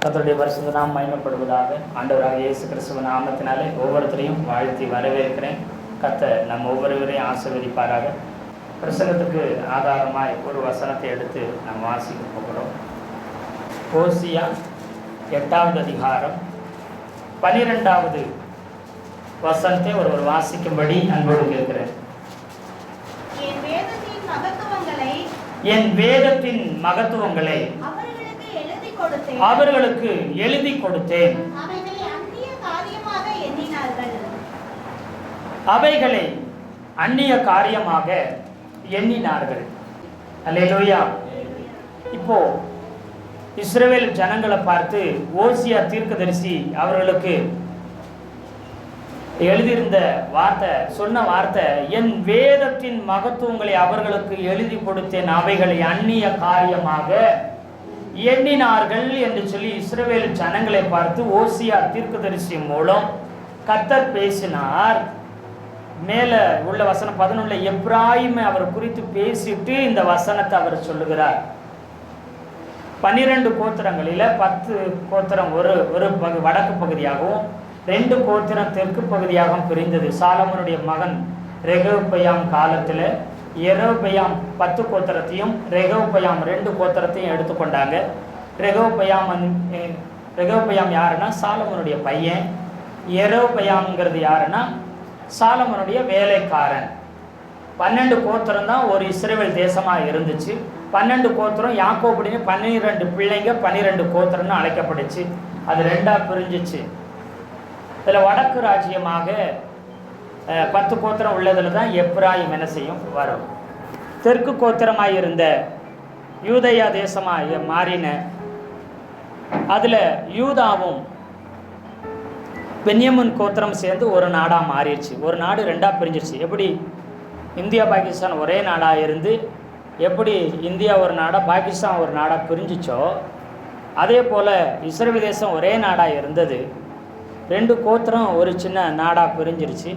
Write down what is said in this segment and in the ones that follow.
கர்த்தருடைய பரிசுத்த நாமம் மகிமைப்படுவதாக. ஆண்டவராக இயேசு கிறிஸ்துவ நாமத்தினாலே ஒவ்வொருத்தரையும் வாழ்த்தி வரவேற்கிறேன். கர்த்தர் நம்ம ஒவ்வொருவரையும் ஆசீர்வதிப்பாராக. பிரசங்கத்துக்கு ஆதாரமாய் ஒரு வசனத்தை எடுத்து நாம் வாசிக்க போகிறோம். ஓசியா 8வது அதிகாரம் 12வது வசனத்தை ஒருவர் வாசிக்கும்படி அன்போடு கேட்கிறேன். என் வேதத்தின் மகத்துவங்களை அவர்களுக்கு எழுதி கொடுத்தேன். அவைகளை அந்நிய காரியமாக எண்ணினார்கள். அல்லேலூயா. இப்போ இஸ்ரவேல் ஜனங்களை பார்த்து ஓசியா தீர்க்கதரிசி அவர்களுக்கு எழுதியிருந்த வார்த்தை, சொன்ன வார்த்தை, என் வேதத்தின் மகத்துவங்களை அவர்களுக்கு எழுதி கொடுத்தேன், அவைகளை அந்நிய காரியமாக எண்ணினார்கள் என்று சொல்லி இஸ்ரவேல் ஜனங்களை பார்த்து ஓசியா தீர்க்கதரிசி மூலம் கர்த்தர் பேசினார். மேல உள்ள வசனம் 11 எப்ராயிமை அவர் குறித்து பேசிட்டு இந்த வசனத்தை அவர் சொல்லுகிறார். 12 கோத்திரங்களில் 10 கோத்திரம் ஒரு வடக்கு பகுதியாகவும் 2 கோத்திரம் தெற்கு பகுதியாகவும் பிரிந்தது. சாலமோனுடைய மகன் ரெகொபெயாம் காலத்தில் யெரொபெயாம் 10 கோத்திரத்தையும் ரெகொபெயாம் 2 கோத்திரத்தையும் எடுத்துக்கொண்டாங்க. ரெகொபெயாம் யாருன்னா சாலமோனுடைய பையன். யெரொபெயாம்ங்கிறது யாருன்னா சாலமோனுடைய வேலைக்காரன். 12 கோத்திரம் தான் ஒரு இஸ்ரவேல் தேசமாக இருந்துச்சு. 12 கோத்திரம் யாக்கோபுடைய 12 பிள்ளைங்க 12 கோத்திரம்னு அழைக்கப்பட்டுச்சு. அது 2ஆக பிரிஞ்சிச்சு. இதில் வடக்கு ராஜ்யமாக 10 கோத்திரம் உள்ளதில் தான் எப்ராயிம் என்ன செய்யும் வரும். தெற்கு கோத்திரமாக இருந்த யூதயா தேசமாக மாறின அதில் யூதாவும் பென்யமின் கோத்திரம் சேர்ந்து ஒரு நாடாக மாறிடுச்சு. ஒரு நாடு 2ஆக பிரிஞ்சிருச்சு. எப்படி இந்தியா பாகிஸ்தான் ஒரே நாடாக இருந்து எப்படி இந்தியா ஒரு நாடாக பாகிஸ்தான் ஒரு நாடாக பிரிஞ்சிச்சோ அதே போல் இஸ்ரேல் தேசம் ஒரே நாடாக இருந்தது. 2 கோத்திரம் ஒரு சின்ன நாடாக பிரிஞ்சிருச்சு.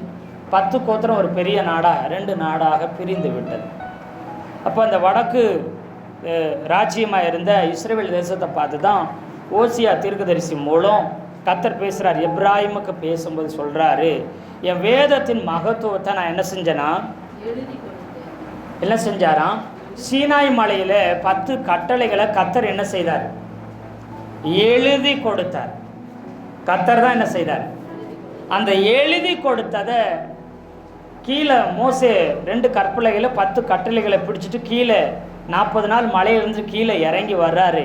10 கோத்திரம் ஒரு பெரிய நாடாக 2 நாடாக பிரிந்து விட்டது. அப்போ அந்த வடக்கு ராஜ்யமாக இருந்த இஸ்ரேல் தேசத்தை பார்த்து தான் ஓசியா தீர்க்கதரிசி மூலம் கர்த்தர் பேசுகிறார். எப்ராயிமுக்கு பேசும்போது சொல்கிறாரு, என் வேதத்தின் மகத்துவத்தை நான் என்ன செஞ்சேன்னா என்ன செஞ்சாராம், சீனாய் மலையில் 10 கட்டளைகளை கர்த்தர் என்ன செய்தார், எழுதி கொடுத்தார். கர்த்தர் தான் என்ன செய்தார், அந்த எழுதி கொடுத்ததை கீழே மோசே 2 கற்பலைகளை 10 கட்டளைகளை பிடிச்சிட்டு கீழே 40 நாள் மலையிலிருந்து கீழே இறங்கி வர்றாரு.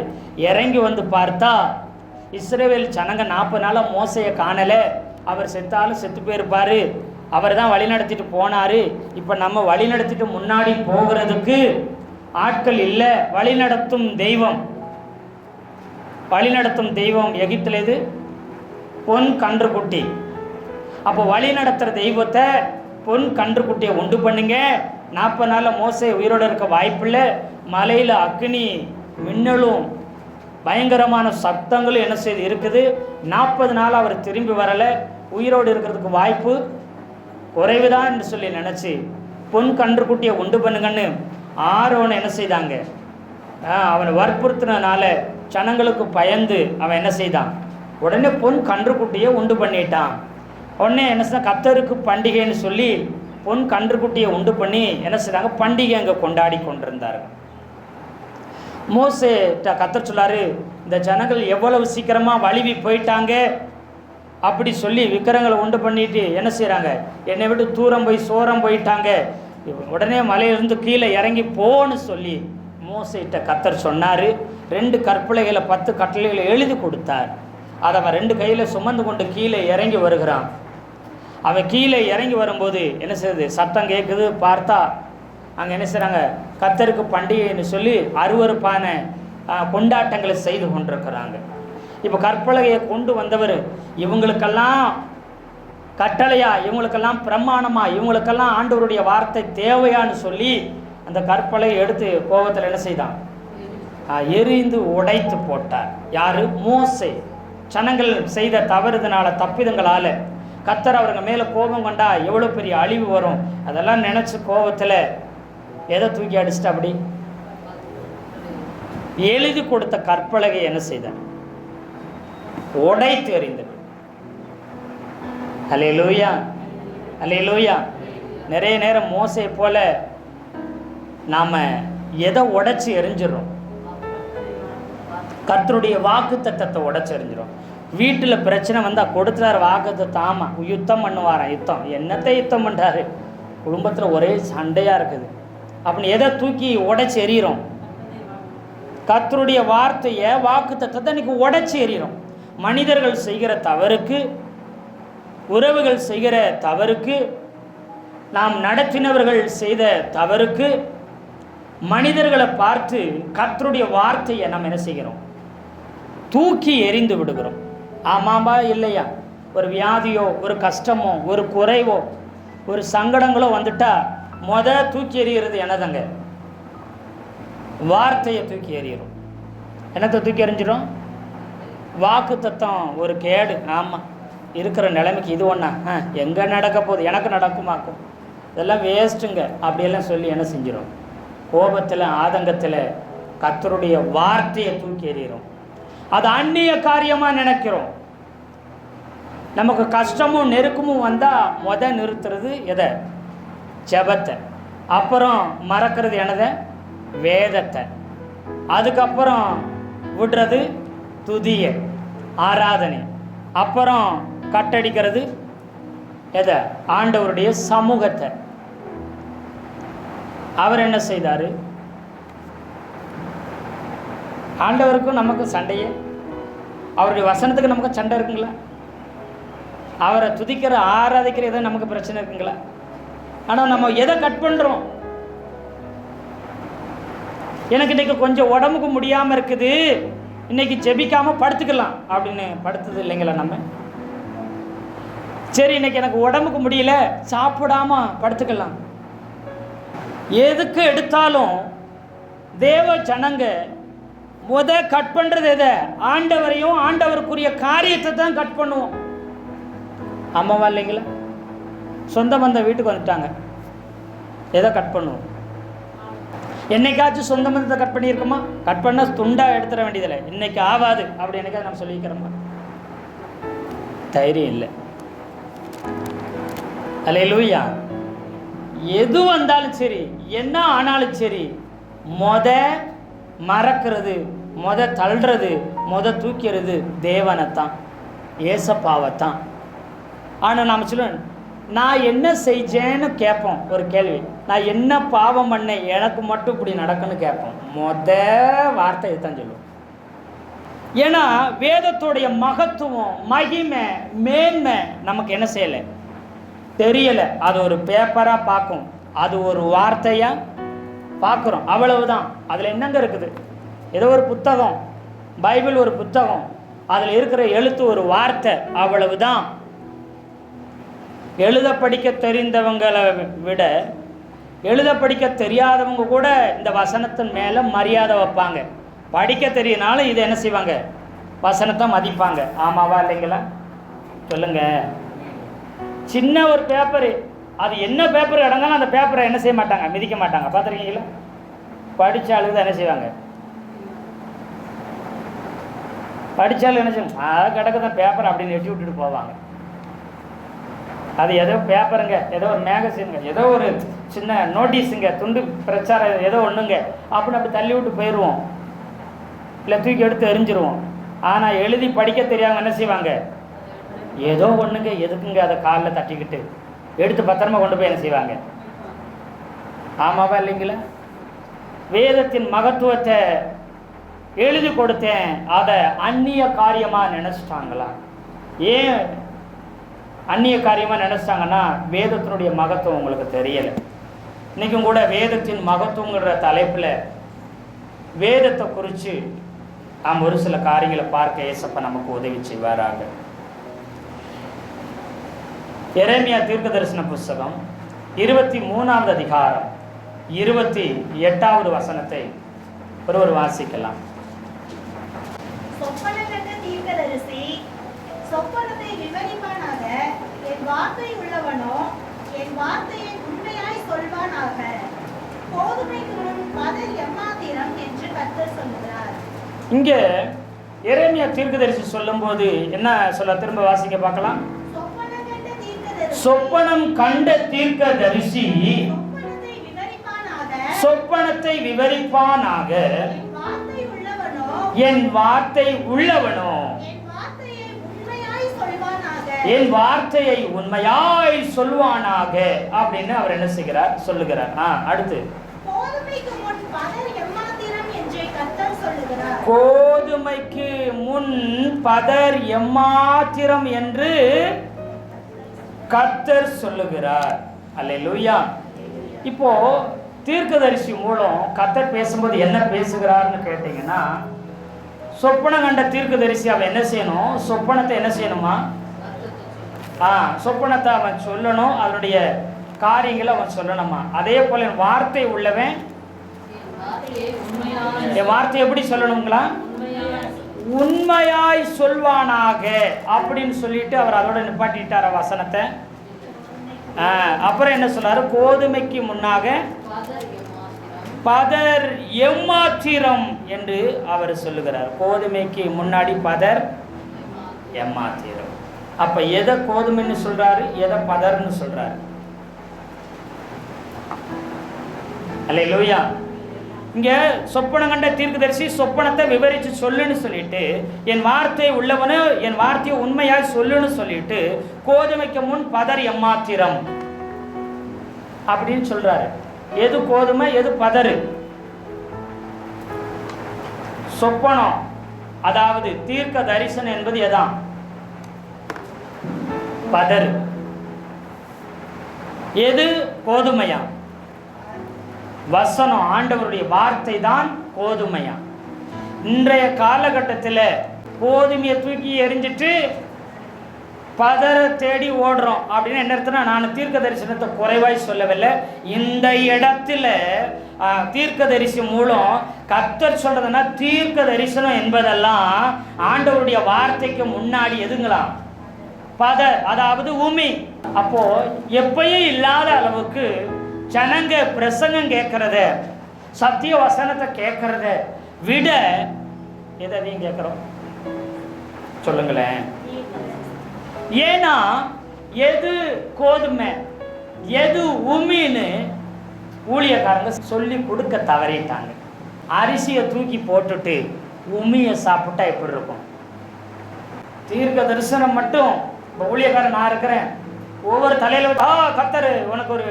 இறங்கி வந்து பார்த்தா இஸ்ரவேல் ஜனங்க 40 நாளாக மோசையை காணலை. அவர் செத்தாலும் செத்து போயிருப்பார். அவர் தான் வழி நடத்திட்டு போனார். இப்போ நம்ம வழி நடத்திட்டு முன்னாடி போகிறதுக்கு ஆட்கள் இல்லை. வழிநடத்தும் தெய்வம் எகிப்தில் இது பொன் கன்றுக்குட்டி. அப்போ வழி நடத்துகிற தெய்வத்தை பொன் கன்றுக்குட்டியை உண்டு பண்ணுங்க. 40 நாளில் மோசே உயிரோடு இருக்க வாய்ப்பில்லை. மலையில் அக்னி மின்னலும் பயங்கரமான சப்தங்களும் என்ன செய்து இருக்குது. 40 நாள் அவர் திரும்பி வரலை. உயிரோடு இருக்கிறதுக்கு வாய்ப்பு குறைவுதான் என்று சொல்லி நினச்சி பொன் கன்றுக்குட்டியை உண்டு பண்ணுங்கன்னு ஆரோனை என்ன செய்தாங்க, அவனை வற்புறுத்தினால ஜனங்களுக்கு பயந்து அவன் என்ன செய்தான், உடனே பொன் கன்றுக்குட்டியை உண்டு பண்ணிட்டான். உடனே என்ன செய்ய, கர்த்தருக்கு பண்டிகைன்னு சொல்லி பொன் கன்றுக்குட்டியை உண்டு பண்ணி என்ன செய்தாங்க, பண்டிகை அங்கே கொண்டாடி கொண்டிருந்தார்கள். மோசே கர்த்தர் சொல்லாரு, இந்த ஜனங்கள் எவ்வளவு சீக்கிரமாக வலிவி போயிட்டாங்க அப்படி சொல்லி விக்கிரங்களை உண்டு பண்ணிட்டு என்ன செய்கிறாங்க, என்னை விட்டு தூரம் போய் சோரம் போயிட்டாங்க, உடனே மலையிலிருந்து கீழே இறங்கி போன்னு சொல்லி மோசேட்ட கர்த்தர் சொன்னார். 2 கற்பலைகளை 10 கட்டளைகளை எழுதி கொடுத்தார். அதை அவன் 2 கையில் சுமந்து கொண்டு கீழே இறங்கி வருகிறான். அவன் கீழே இறங்கி வரும்போது என்ன செய்யுது, சத்தம் கேட்குது. பார்த்தா அங்கே என்ன செய்கிறாங்க, கர்த்தருக்கு பண்டிகைன்னு சொல்லி அருவருப்பான கொண்டாட்டங்களை செய்து கொண்டிருக்கிறாங்க. இப்போ கற்பலகையை கொண்டு வந்தவர் இவங்களுக்கெல்லாம் கட்டளையா, இவங்களுக்கெல்லாம் பிரமாணமா, இவங்களுக்கெல்லாம் ஆண்டவருடைய வார்த்தை தேவையான்னு சொல்லி அந்த கற்பலையை எடுத்து கோபத்தில் என்ன செய்தான், எரிந்து உடைத்து போட்டார். யாரு, மோசே. ஜனங்கள் செய்த தவறுதனால தப்பிதங்களால் கர்த்தர் அவருங்க மேலே கோபம் கொண்டா எவ்வளோ பெரிய அழிவு வரும். அதெல்லாம் நினச்சி கோபத்தில் எதை தூக்கி அடிச்சிட்டு அப்படி எழுதி கொடுத்த கற்பலகை என்ன செய்தார், உடைத்து எறிந்தது. அல்லேலூயா, அல்லேலூயா. நிறைய நேரம் மோசே போல நாம் எதை உடைச்சி எரிஞ்சிடறோம்? கர்த்தருடைய வாக்குத்தத்தத்தை உடைச்சி எறிஞ்சிடும். வீட்டில் பிரச்சனை வந்தால் கொடுத்துறாரு வாக்குத்தத்தம். ஆமாம், யுத்தம் பண்ணுவாராம். யுத்தம் என்னத்தை யுத்தம் பண்ணுறாரு? குடும்பத்தில் ஒரே சண்டையாக இருக்குது அப்படின்னு எதை தூக்கி உடைச்சி எறிகிறோம்? கர்த்தருடைய வார்த்தையை வாக்குத்தத்தத்தை இன்னைக்கு உடைச்சி எறிகிறோம். மனிதர்கள் செய்கிற தவறுக்கு, உறவுகள் செய்கிற தவறுக்கு, நாம் நடத்தினவர்கள் செய்த தவறுக்கு, மனிதர்களை பார்த்து கர்த்தருடைய வார்த்தையை நாம் என்ன செய்கிறோம்? தூக்கி எறிந்து விடுகிறோம். ஆமாம்பா இல்லையா? ஒரு வியாதியோ, ஒரு கஷ்டமோ, ஒரு குறைவோ, ஒரு சங்கடங்களோ வந்துட்டா தூக்கி எறிகிறது என்னதங்க? வார்த்தையை தூக்கி எறிகிறோம். என்னத்தை தூக்கி எறிஞ்சிடும்? வாக்கு தத்தம் ஒரு கேடு. ஆமாம், இருக்கிற நிலைமைக்கு இது ஒன்றா எங்கே நடக்க போகுது, எனக்கு நடக்குமாக்கும், இதெல்லாம் வேஸ்ட்டுங்க அப்படியெல்லாம் சொல்லி என்ன செஞ்சிடும்? கோபத்தில், ஆதங்கத்தில் கர்த்தருடைய வார்த்தையை தூக்கி எறிகிறோம். அது அந்நிய காரியமாக நினைக்கிறோம். நமக்கு கஷ்டமும் நெருக்கமும் வந்தால் நிறுத்துறது எதை? ஜெபத்தை. அப்புறம் மறக்கிறது என்னதை? வேதத்தை. அதுக்கப்புறம் விடுறது துதியை, ஆராதனை. அப்புறம் கட்டடிக்கிறது எதை? ஆண்டவருடைய சமூகத்தை. அவர் என்ன செய்தார்? ஆண்டவருக்கும் நமக்கும் சண்டையே? அவருடைய வசனத்துக்கு நமக்கு சண்டை இருக்குங்களா? அவரை துதிக்கிற, ஆராதிக்கிற எதை நமக்கு பிரச்சனை இருக்குங்களா? ஆனால் நம்ம எதை கட் பண்ணுறோம்? எனக்கு இன்றைக்கி கொஞ்சம் உடம்புக்கு முடியாமல் இருக்குது, இன்றைக்கி ஜெபிக்காமல் படுத்துக்கலாம் அப்படின்னு படுத்தது இல்லைங்களா நம்ம? சரி, இன்றைக்கி எனக்கு உடம்புக்கு முடியல, சாப்பிடாம படுத்துக்கலாம். எதுக்கு எடுத்தாலும் தேவ ஜனங்க கட் பண்ணுறது எதை? ஆண்டவரையும் ஆண்டவருக்குரிய காரியத்தை தான் கட் பண்ணுவோம். ஆமாவா இல்லைங்களா? சொந்த பந்த வீட்டுக்கு வந்துட்டாங்க, எதை கட் பண்ணுவோம்? என்னைக்காச்சும் சொந்த பந்தத்தை கட் பண்ணியிருக்கோமா? கட் பண்ணால் துண்டாக எடுத்துட வேண்டியதில்லை. இன்னைக்கு ஆகாது அப்படி என்னைக்காவது நம்ம சொல்லிக்கிறோமா? தைரியம் இல்லை. அல்லேலூயா. எது வந்தாலும் சரி, என்ன ஆனாலும் சரி, மறக்கிறது, தள்ளுறது, தூக்கிறது தேவனைத்தான், ஏசப்பாவைத்தான். ஆனால் நாம் சொல்லுவோம், நான் என்ன செஞ்சேன்னு கேட்போம். ஒரு கேள்வி, நான் என்ன பாவம் பண்ணேன் எனக்கு மட்டும் இப்படி நடக்குன்னு கேட்போம். வார்த்தை இதுதான் சொல்லுவோம். ஏன்னா வேதத்துடைய மகத்துவம், மகிமை, மேன்மை நமக்கு என்ன செய்யலை, தெரியலை. அது ஒரு பேப்பராக பார்க்கும், அது ஒரு வார்த்தையாக பார்க்குறோம், அவ்வளவுதான். அதில் என்னங்க இருக்குது? ஏதோ ஒரு புத்தகம், பைபிள் ஒரு புத்தகம், அதில் இருக்கிற எழுத்து ஒரு வார்த்தை, அவ்வளவுதான். எழுத படிக்க தெரிந்தவங்களை விட எழுத படிக்க தெரியாதவங்க கூட இந்த வசனத்தின் மேலே மரியாதை வைப்பாங்க. படிக்க தெரியனாலும் இதை என்ன செய்வாங்க? வசனத்தை மதிப்பாங்க. ஆமாவா இல்லைங்களா? சொல்லுங்க. சின்ன ஒரு பேப்பரு, அது என்ன பேப்பர் இடங்காலும் அந்த பேப்பரை என்ன செய்ய மாட்டாங்க? மிதிக்க மாட்டாங்க. பார்த்துருக்கீங்களா? படித்தாலும் என்ன செய்வாங்க? படித்தாலும் என்ன செய்வாங்க? கிடக்குதான் பேப்பர் அப்படின்னு எட்டி விட்டுட்டு போவாங்க. அது ஏதோ பேப்பருங்க, ஏதோ ஒரு மேகசின்ங்க, ஏதோ ஒரு சின்ன நோட்டீஸுங்க, துண்டு பிரச்சாரம் ஏதோ ஒன்றுங்க அப்படின்னு அப்படி தள்ளி விட்டு போயிடுவோம், இல்லை தூக்கி எடுத்து எரிஞ்சிருவோம். ஆனால் எழுதி படிக்க தெரியாமல் என்ன செய்வாங்க? ஏதோ ஒன்றுங்க, எதுக்குங்க அதை காலில் தட்டிக்கிட்டு எடுத்து பத்திரமா கொண்டு போய் என்ன செய்வாங்க? ஆமாவா இல்லைங்களா? வேதத்தின் மகத்துவத்தை எழுதி கொடுத்தேன், அதை அந்நிய காரியமாக நினச்சிட்டாங்களா? ஏன் அந்நிய காரியமாக நினச்சிட்டாங்கன்னா வேதத்தினுடைய மகத்துவம் உங்களுக்கு தெரியலை. இன்றைக்கும் கூட வேதத்தின் மகத்துவங்கிற தலைப்பில் வேதத்தை குறித்து நாம் ஒரு சில காரியங்களை பார்க்க ஏசப்பா நமக்கு உதவி செய்வாராக. எரேமியா தீர்க்க தரிசன புஸ்தகம் 23வது அதிகாரம் 28வது வசனத்தை ஒருவர் வாசிக்கலாம். சொப்பனத்தை விவரிப்பானாக, என் வார்த்தை உள்ளவனோ என் வார்த்தையை உண்மையாய் சொல்வானாக. கோதுமைக்கு முன் பதர் எம்மாத்திரம் என்று கர்த்தர் சொல்கிறார். இங்கே எரேமியா தீர்க்கதரிசி சொல்லும்போது என்ன சொல்ல, திரும்ப வாசிக்க பார்க்கலாம். சொப்பனம் கண்ட தீர்க்கதரிசி சொப்பனத்தை விவரிப்பானாக, என் வார்த்தை உள்ளவனோ என் வார்த்தையை உண்மையாய் சொல்வானாக அப்படின்னு அவர் என்ன செய்கிறார், சொல்லுகிறார். அடுத்து, கோதுமைக்கு முன் பதர் எம்மாத்திரம் என்று கர்த்தர் சொல்லுகிறார். அல்லேலூயா. இப்போ தீர்க்கதரிசி மூலம் கர்த்தர் பேசும்போது என்ன பேசுகிறார்னு கேட்டீங்கன்னா, சொப்பனம் கண்ட தீர்க்கதரிசி அவன் என்ன செய்யணும், சொப்பனத்தை என்ன செய்யணுமா, சொப்பனத்தை அவன் சொல்லணும், அதனுடைய காரியங்களை அவன் சொல்லணுமா. அதே போல என் வார்த்தை உள்ளவன் என் வார்த்தை எப்படி சொல்லணுங்களா, உண்மையாய் சொல்வானாக அப்படின்னு சொல்லிட்டு அவர் அதோட நிப்பாட்டிட்டார வசனத்தை. அப்புறம் என்ன சொல்றாரு, கோதுமைக்கு முன்னாக பதர் எம்மாத்திரம் என்று அவர் சொல்லுகிறார். கோதுமைக்கு முன்னாடி பதர் எம்மாத்திரம். அப்ப எதை கோதுமைன்னு சொல்றாரு, எதை பதர்ன்னு சொல்றாரு. அல்லேலூயா. இங்க சொப்பனம் கண்ட தீர்க்கதரிசி சொப்பனத்தை விவரிச்சு சொல்லுன்னு சொல்லிட்டு, என் வார்த்தை உள்ளவனு என் வார்த்தையை உண்மையாய் சொல்லுன்னு சொல்லிட்டு, கோதுமைக்கு முன் பதர் எம்மாத்திரம் அப்படின்னு சொல்றாரு. எது கோதுமை, எது பதறு? சொப்பனம் அதாவது தீர்க்க தரிசனம் என்பது எதான், பதறு. எது கோதுமையா, வசனம் ஆண்டவருடைய வார்த்தை தான் கோதுமையா. இன்றைய காலகட்டத்தில் கோதுமையை தூக்கி எறிஞ்சிட்டு பதரை தேடி ஓடுறோம் அப்படின்னு என்ன அர்த்தம்னா, நான் தீர்க்க தரிசனத்தை குறைவாய் சொல்லவில்லை. இந்த இடத்துல தீர்க்க தரிசி மூலம் கர்த்தர் சொல்றதுன்னா, தீர்க்க தரிசனம் என்பதெல்லாம் ஆண்டவருடைய வார்த்தைக்கு முன்னாடி எதுங்களாம், பதர், அதாவது உமி. அப்போ எப்பயும் இல்லாத அளவுக்கு ஜனங்க பிரசங்கம் கேட்கறத, சத்திய வசனத்தை கேட்கறத விட எதையும் கேட்கிறோம் சொல்லுங்களேன். ஏன்னா எது கோதுமை எது உமின்னு ஊழியக்காரங்க சொல்லி கொடுக்க தவறிட்டாங்க. அரிசியை தூக்கி போட்டுட்டு உமியை சாப்பிட்டா எப்படி இருக்கும்? தீர்க்க தரிசனம் மட்டும் இப்போ ஊழியக்காரன் நான் இருக்கிறேன், ஒவ்வொரு தலையில கர்த்தர் உனக்கு ஒரு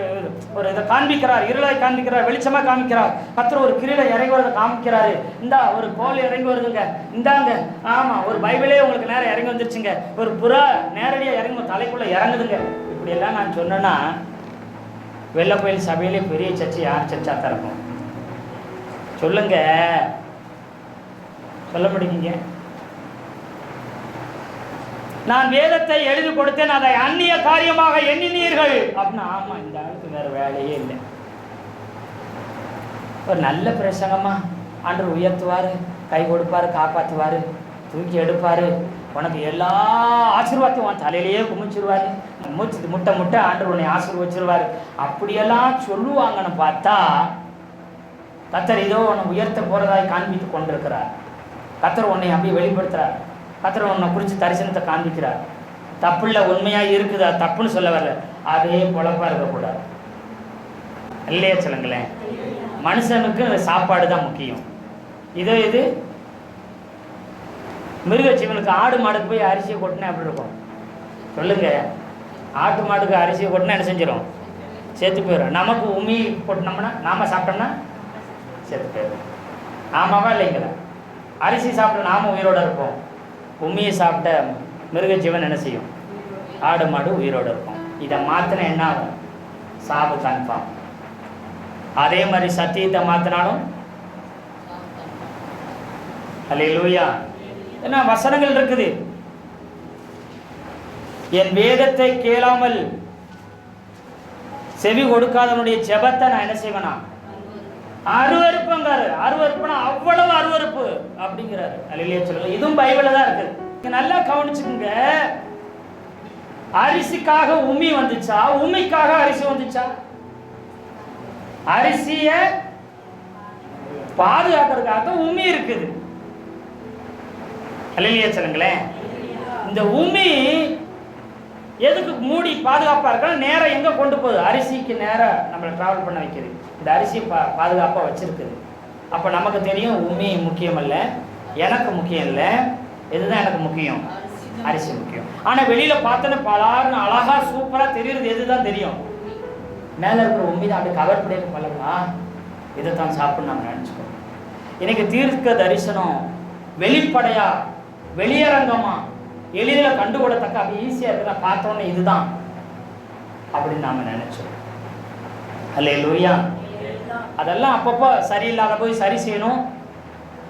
இதை காண்பிக்கிறார், இருளை காண்பிக்கிறார், வெளிச்சமா காமிக்கிறார். கர்த்தர் ஒரு கிரீடை இறங்கி வரதை காமிக்கிறாரு, இந்தா ஒரு கோல் இறங்கி வருதுங்க, இந்தாங்க, ஆமா ஒரு பைபிளே உங்களுக்கு நேரம் இறங்கி வந்துருச்சுங்க, ஒரு புறா நேரடியா இறங்கி தலைக்குள்ள இறங்குதுங்க. இப்படி எல்லாம் நான் சொன்னேன்னா வெள்ளை கோயில் சபையிலே பெரிய சர்ச்சை யார் சர்ச்சா தான் இருக்கும் சொல்லுங்க, சொல்ல முடியுங்க. நான் வேதத்தை எழுதி கொடுத்தேன், அதை அந்நிய காரியமாக எண்ணினீர்கள் அப்படின்னா, ஆமா இந்த ஆளுக்கு வேற வேலையே இல்லை. ஒரு நல்ல பிரசங்கமா ஆண்டவர் உயர்த்துவாரு, கை கொடுப்பாரு, காப்பாற்றுவாரு, தூக்கி எடுப்பாரு, உனக்கு எல்லா ஆசீர்வாதத்தையும் உன் தலையிலேயே குமிச்சிருவாரு, முட்டை ஆண்டவர் உன்னை ஆசீர்வச்சிருவாரு அப்படியெல்லாம் சொல்லுவாங்கன்னு பார்த்தா, கர்த்தர் ஏதோ உன்னை உயர்த்த போறதாய் காண்பித்து கொண்டிருக்கிறார். கர்த்தர் உன்னை அப்படியே வெளிப்படுத்துறார். கர்த்தர் உன்னை குறித்து தரிசனத்தை காண்பிக்கிறார். தப்புள்ள உண்மையாக இருக்குதா, தப்புன்னு சொல்ல வரல, அதே பொழப்பா இருக்கக்கூடாது இல்லையா சொல்லுங்களேன். மனுஷனுக்கு சாப்பாடு தான் முக்கியம். இது மிருக ஜீவனுக்கு ஆடு மாடுக்கு போய் அரிசியை கொட்டினா எப்படி இருக்கும் சொல்லுங்க? ஆட்டு மாடுக்கு அரிசியை கொட்டினா என்ன செஞ்சிடும்? செத்து போயிடும். நமக்கு உமி கொட்டினோம்னா, நாம சாப்பிட்டோம்னா செத்து போயிடும். ஆமாவா இல்லைங்களா? அரிசி சாப்பிட்ட நாம உயிரோடு இருப்போம், உண்மையை சாப்பிட்ட மிருக ஜீவன் என்ன செய்யும்? ஆடு மாடு உயிரோடு இருக்கும். இதை மாற்றினா என்ன ஆகும்? சாவு கன்ஃபார்ம். அதே மாதிரி சத்தியத்தை மாற்றினாலும் அல்லேலூயா. ஏன்னா வசனங்கள் இருக்குது. என் வேதத்தை கேளாமல் செவி கொடுக்காதவனுடைய ஜெபத்தை நான் என்ன செய்வேனா? அருவருப்புங்கிறாரு. அருவருப்புனா அவ்வளவு அருவருப்பு அப்படிங்கிறாரு. அல்லேலூயா சொல்லுங்க. இதுவும் பைபிள்ல தான் இருக்குது. நல்லா கவனிச்சுக்கோங்க. அரிசிக்காக உமி வந்துச்சா, உமிக்காக அரிசி வந்துச்சா? அரிசிய பாதுகாக்கிறதுக்காக உமி இருக்குது. அல்லேலூயா சொல்லுங்களேன். இந்த உமி எதுக்கு மூடி பாதுகாப்பாக இருக்கணும்? நேரம் எங்கே கொண்டு போகுது? அரிசிக்கு நேரம் நம்மளை ட்ராவல் பண்ண வைக்கிது. இந்த அரிசி பாதுகாப்பாக வச்சுருக்குது. அப்போ நமக்கு தெரியும் உமி முக்கியம் இல்லை, எனக்கு முக்கியம் இல்லை, எதுதான் எனக்கு முக்கியம்? அரிசி முக்கியம். ஆனால் வெளியில் பார்த்தோன்னா பலாருன்னு அழகாக சூப்பராக தெரியுறது எதுதான் தெரியும்? மேலே இருக்கிற உண்மை தான் அப்படி கவர் பண்ணிட்டு பழகா இதை தான் சாப்பிட்ணும் நம்ம நினச்சிக்கோம். இன்னைக்கு தீர்க்க தரிசனம் வெளிப்படையா வெளியரங்கமா எளிதில் கண்டுகொள்ளத்தக்க அப்படி ஈஸியாக இருக்குன்னா பார்த்தோன்னே இதுதான் அப்படின்னு நாம் நினைச்சோம். அல்லேலூயா. அதெல்லாம் அப்பப்போ சரியில்லாத போய் சரி செய்யணும்.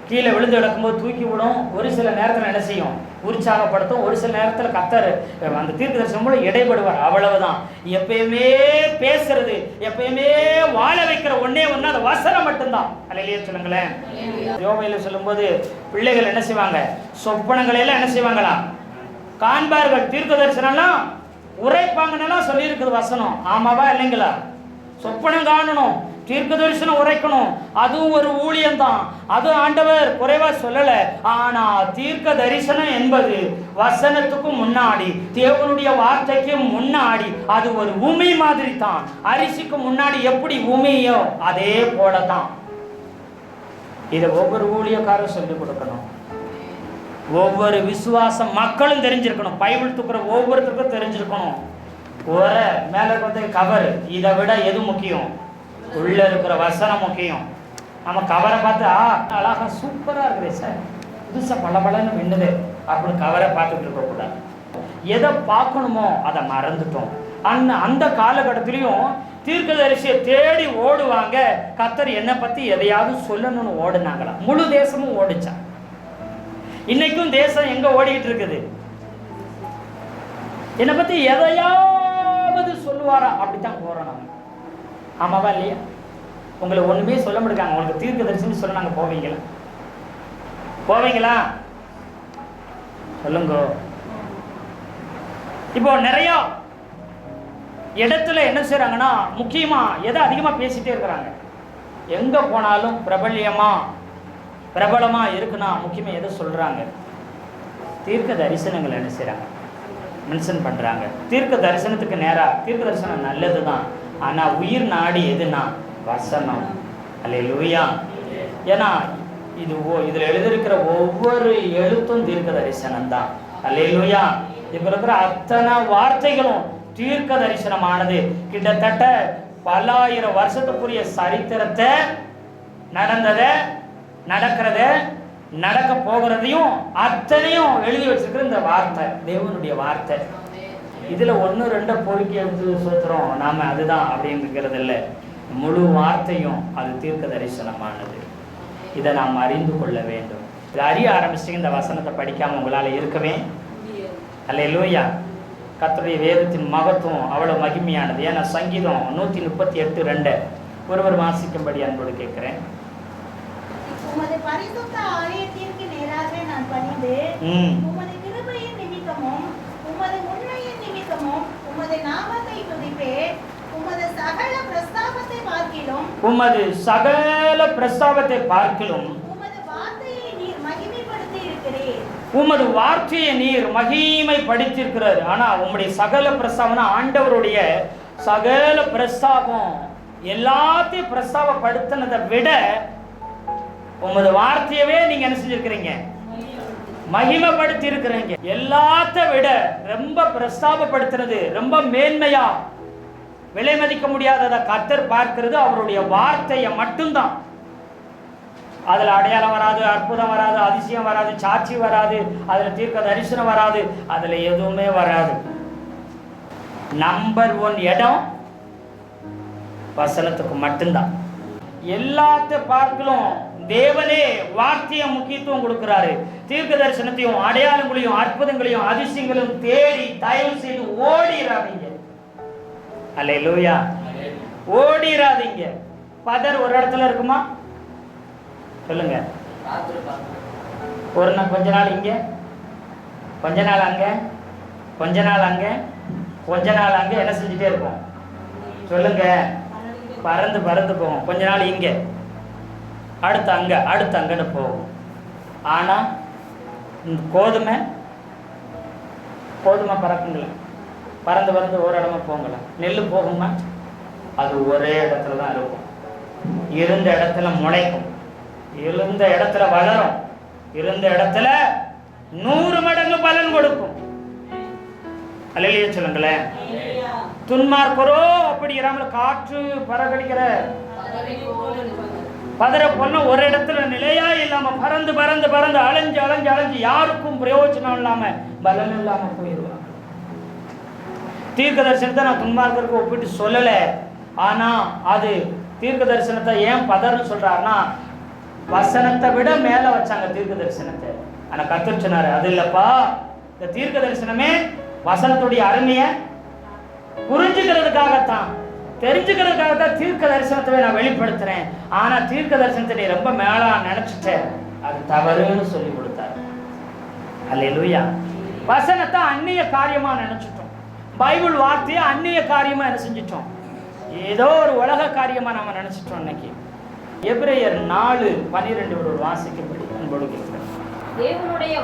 கீழே விழுந்து கிடக்கும்போது தூக்கி விடும். ஒரு சில நேரத்தில் என்ன செய்யும்? உற்சாகப்படுத்தும். ஒரு சில நேரத்தில் கர்த்தர் அந்த தீர்க்க தரிசனம் கூட இடைப்படுவார். அவ்வளவுதான். எப்பயுமே பேசுறது, எப்பயுமே வாழ வைக்கிற ஒன்னே ஒன்று அந்த வசனம் மட்டும்தான். அல்லேலூயா சொல்லுங்களேன். யோவேல சொல்லும்போது பிள்ளைகள் என்ன செய்வாங்க? சொப்பனங்களையெல்லாம் என்ன செய்வாங்களா? காண்பார்கள். தீர்க்க தரிசனம்லாம் உரைப்பாங்கன்னெல்லாம் சொல்லியிருக்குது வசனம். ஆமாவா இல்லைங்களா? சொப்பனம் காணணும், தீர்க்க தரிசனம் உரைக்கணும், அதுவும் ஒரு ஊழியம்தான். அது ஆண்டவர் குறைவா சொல்லல. ஆனா தீர்க்க தரிசனம் என்பது வசனத்துக்கும் முன்னாடி, தேவனுடைய வார்த்தைக்கு முன்னாடி அது ஒரு உமி மாதிரி தான். அரிசிக்கு முன்னாடி எப்படி உமியோ அதே போலதான். இதை ஒவ்வொரு ஊழியக்காரரும் சொல்லிக் கொடுக்கணும். ஒவ்வொரு விசுவாச மக்களும் தெரிஞ்சிருக்கணும். பைபிள் தூக்குற ஒவ்வொருத்தருக்கும் தெரிஞ்சிருக்கணும். ஒரு மேல வந்து கவர், இதை விட எது முக்கியம்? உள்ள இருக்கிற வசனம் முக்கியம். நம்ம கவரை பார்த்து அழகா சூப்பரா இருக்குது சார், புதுசா பளபளன்னு மின்னுது அப்படின்னு கவரை பார்த்துட்டு இருக்க கூடாது. எதை பார்க்கணுமோ அதை மறந்துட்டோம். அந்த காலகட்டத்திலையும் தீர்க்கதரிசியை தேடி ஓடுவாங்க. கர்த்தர் என்னை பத்தி எதையாவது சொல்லணும்னு ஓடுனாங்களா? முழு தேசமும் ஓடிச்சா. இன்னைக்கும் தேசம் எங்க ஓடிக்கிட்டு இருக்குது? என்னை பத்தி எதையாவது சொல்லுவாரா? அப்படித்தான் போறோம் நம்ம. ஆமாவா இல்லையா? உங்களை ஒண்ணுமே சொல்ல முடியாங்க. உங்களுக்கு தீர்க்க தரிசனம் சொல்ல நாங்க போவீங்களா? போவீங்களா? சொல்லுங்க. இப்போ நிறைய இடத்துல என்ன செய்றாங்கன்னா, முக்கியமா எதை அதிகமா பேசிட்டே இருக்கிறாங்க. எங்க போனாலும் பிரபலமா இருக்குன்னா முக்கியமா எதை சொல்றாங்க? தீர்க்க தரிசனங்கள் என்ன செய்றாங்க? மென்ஷன் பண்றாங்க. தீர்க்க தரிசனத்துக்கு நேரா தீர்க்க தரிசனம் நல்லதுதான். ஆனா உயிர் நாடி எதுனா வசனம். அல்லேலூயா. ஏன்னா இதுல எழுதியிருக்கிற ஒவ்வொரு எழுத்தும் தீர்க்க தரிசனம் தான். அல்லேலூயா. இப்ப இருக்கிற அத்தனை வார்த்தைகளும் தீர்க்க தரிசனமானது. கிட்டத்தட்ட பல்லாயிரம் வருஷத்துக்குரிய சரித்திரத்தை, நடந்தத, நடக்கிறத, நடக்க போகிறதையும் அத்தனையும் எழுதி வச்சிருக்கிற இந்த வார்த்தை, தேவனுடைய வார்த்தை. இதுல 1-2 பொறுக்கி எடுத்து சொல்றோம் நாம, அதுதான் அப்படிங்கிறது இல்லை. முழு வார்த்தையும் அது தீர்க்க தரிசனமானது. இதை நாம் அறிந்து கொள்ள வேண்டும். இதை அறிய ஆரம்பிச்சிங்க. இந்த வசனத்தை படிக்காம உங்களால இருக்கவே அல்லேலூயா. கர்த்தருடைய வேதத்தின் மகத்துவம் அவ்வளவு மகிமையானது. ஏன்னா சங்கீதம் 138:2 ஒருவர் வாசிக்கும்படி அன்போடு கேட்கிறேன். உமது பரிசுத்த ஆலயத்திற்கு நேராக நான் பணிந்து, உமது கிருபையின் நிமித்தமும் உமது உண்மையின் நிமித்தமும் உமது நாமத்தை துதிப்பேன். உமது சகல பிரஸ்தாபத்தை பார்க்கிலும் உமது வார்த்தையை நீர் மகிமைப்படுத்தி இருக்கிறீர். உமது வார்த்தையை நீர் மகிமைப்படுத்தியிருக்கிறார். ஆனா உம்முடைய சகல பிரஸ்தாபம்னா ஆண்டவருடைய சகல பிரஸ்தாபம். எல்லாத்தையும் பிரஸ்தாபப்படுத்தினதை விட உமது வார்த்தையவே நீங்க என்ன செஞ்சிருக்கிறீங்க? மகிமைப்படுத்தி இருக்கிறீங்க. எல்லாத்த விட ரொம்ப பிரஸ்தாபப்படுத்துறது, ரொம்ப மேன்மையா விலை மதிக்க முடியாததை கர்த்தர் பார்க்கிறது அவருடைய வார்த்தையை மட்டும்தான். அதுல அடையாளம் வராது, அற்புதம் வராது, அதிசயம் வராது, சாட்சி வராது, அதுல தீர்க்க தரிசனம் வராது, அதுல எதுவுமே வராது. நம்பர் 1 இடம் வசனத்துக்கு மட்டும்தான். எல்லாத்த பார்க்கலும் தேவனே வார்த்தையை முக்கியத்துவம் கொடுக்கிறாரு. தீர்க்க தரிசனத்தையும் அடையாளங்களையும் அற்புதங்களையும் அதிசயங்களையும் தேடி தயவு செய்து ஓடிராதீங்க. அல்லேலூயா. ஓடிராதீங்க. பதர் ஒரு இடத்துல இருக்குமா? சொல்லுங்க. கொஞ்ச நாள் இங்க, கொஞ்ச நாள் அங்க, கொஞ்ச நாள் அங்க, கொஞ்ச நாள் அங்க, என்ன செஞ்சுட்டே இருக்கும்? சொல்லுங்க. பறந்து போகும். கொஞ்ச நாள் இங்க, அடுத்து அங்க, அடுத்து அங்கன்னு போகும். ஆனா கோதுமை பறக்குங்களா? பறந்து பறந்து ஒரு இடமா போங்களா? நெல் போகுமா? அது ஒரே இடத்துல தான் இருக்கும். இருந்த இடத்துல முளைக்கும், இருந்த இடத்துல வளரும், இருந்த இடத்துல 100 மடங்கு பலன் கொடுக்கும். அல்லேலூயா சொல்லுங்களேன். துன்மார்க்கரோ அப்படி இராமல் காற்று பறக்கடிக்கிற பதற பொண்ணு ஒரு இடத்துல நிலையா இல்லாம பறந்து பறந்து பறந்து அலைஞ்சு அலைஞ்சு அலைஞ்சு யாருக்கும் பிரயோஜனம் இல்லாம பலன் இல்லாம போயிடுவாங்க. தீர்க்க தரிசனத்தை நான் துன்மார்க்கருக்கு ஒப்பிட்டு சொல்லல. ஆனா அது தீர்க்க தரிசனத்தை ஏன் பதர்னு சொல்றாருன்னா, வசனத்தை விட மேல வச்சாங்க தீர்க்க தரிசனத்தை. ஆனா கர்த்தர் சொன்னாரு, அது இல்லப்பா, இந்த தீர்க்க தரிசனமே வசனத்துடைய அருமைய புரிஞ்சுக்கிறதுக்காகத்தான், தெரிஞ்சுக்கிறதுக்காகத்தான் தீர்க்க தரிசனத்தை நான் வெளிப்படுத்துறேன். ஆனா தீர்க்க தரிசனத்தை நீ ரொம்ப மேலா நினைச்சிட்ட, அது தவறுன்னு சொல்லி கொடுத்தாரு. அல்லேலூயா. வசனத்தை அந்நிய காரியமா நினைச்சிட்டோம், பைபிள் வார்த்தையை அந்நிய காரியமா என்ன செஞ்சிட்டோம், ஏதோ ஒரு உலக காரியமா நம்ம நினைச்சிட்டோம். இன்னைக்கு எபிரேயர் 4:12 ஒரு வாசிக்கும்படி அன்போடு கேட்கிறேன். தேவனுடைய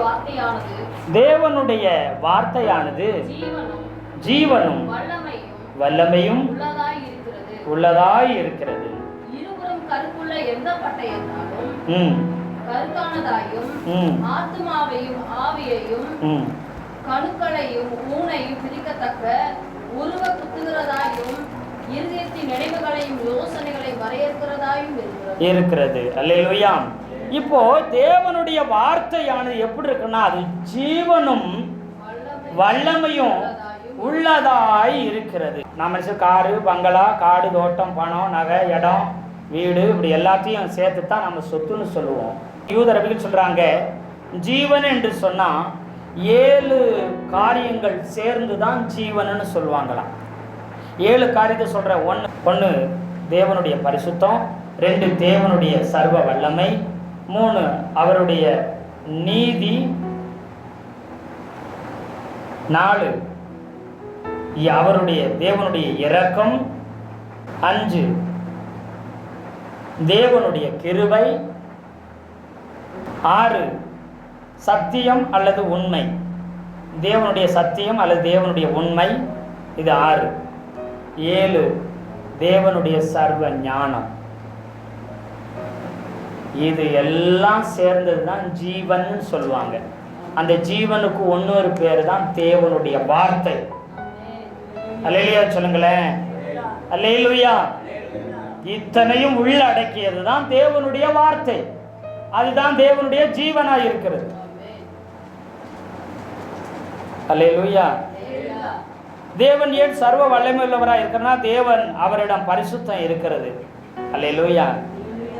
வார்த்தையானது ஜீவனும் வல்லமையும் உள்ளதாய் இருக்கிறது. இருபுறம் கருக்குள்ள எந்த பட்டயத்தாலும் கருக்கானதாயும் ஆத்துமாவையும் ஆவியையும் கணுக்களையும் ஊனையும் பிரிக்கத்தக்க உருவ குத்துகிறதாயும் இருதயத்தின் நினைவுகளையும் யோசனைகளையும் வரையறுக்கிறதாயும் இருக்கிறது. அல்லேலூயா. இப்போ தேவனுடைய வார்த்தையானது எப்படி இருக்குன்னா, அது ஜீவனும் வல்லமையும் உள்ளதாய் இருக்கிறது. நம்ம காரு பங்களா காடு தோட்டம் பணம் நகை இடம் வீடு இப்படி எல்லாத்தையும் சேர்த்து தான் நம்ம சொத்துன்னு சொல்லுவோம். யூதரபிகள் சொல்றாங்க, ஜீவன் என்று சொன்னா 7 காரியங்கள் சேர்ந்து தான் ஜீவன்னு சொல்லுவாங்களாம். 7 காரியத்தை சொல்ற. ஒன்று தேவனுடைய பரிசுத்தம், 2 தேவனுடைய சர்வ வல்லமை, 3 அவருடைய நீதி, 4 அவருடைய தேவனுடைய இரக்கம், 5 தேவனுடைய கிருபை, 6 சத்தியம் அல்லது உண்மை, தேவனுடைய சத்தியம் அல்லது தேவனுடைய உண்மை, இது 6. 7 தேவனுடைய சர்வ ஞானம். இது எல்லாம் சேர்ந்தது தான் ஜீவன் சொல்லுவாங்க. அந்த ஜீவனுக்கு இன்னொரு பேர் தான் தேவனுடைய வார்த்தை. அல்லேலூயா சொல்லுங்களேன். அல்லேலூயா. இத்தனையும் உள்ள அடக்கியது தான் தேவனுடைய வார்த்தை. அதுதான் தேவனுடைய ஜீவனாய் இருக்கிறது. அல்லேலூயா. தேவன் ஏன் சர்வ வல்லமை உள்ளவராக இருக்கிறனா, தேவன் அவரிடம் பரிசுத்தம் இருக்கிறது. அல்லேலூயா.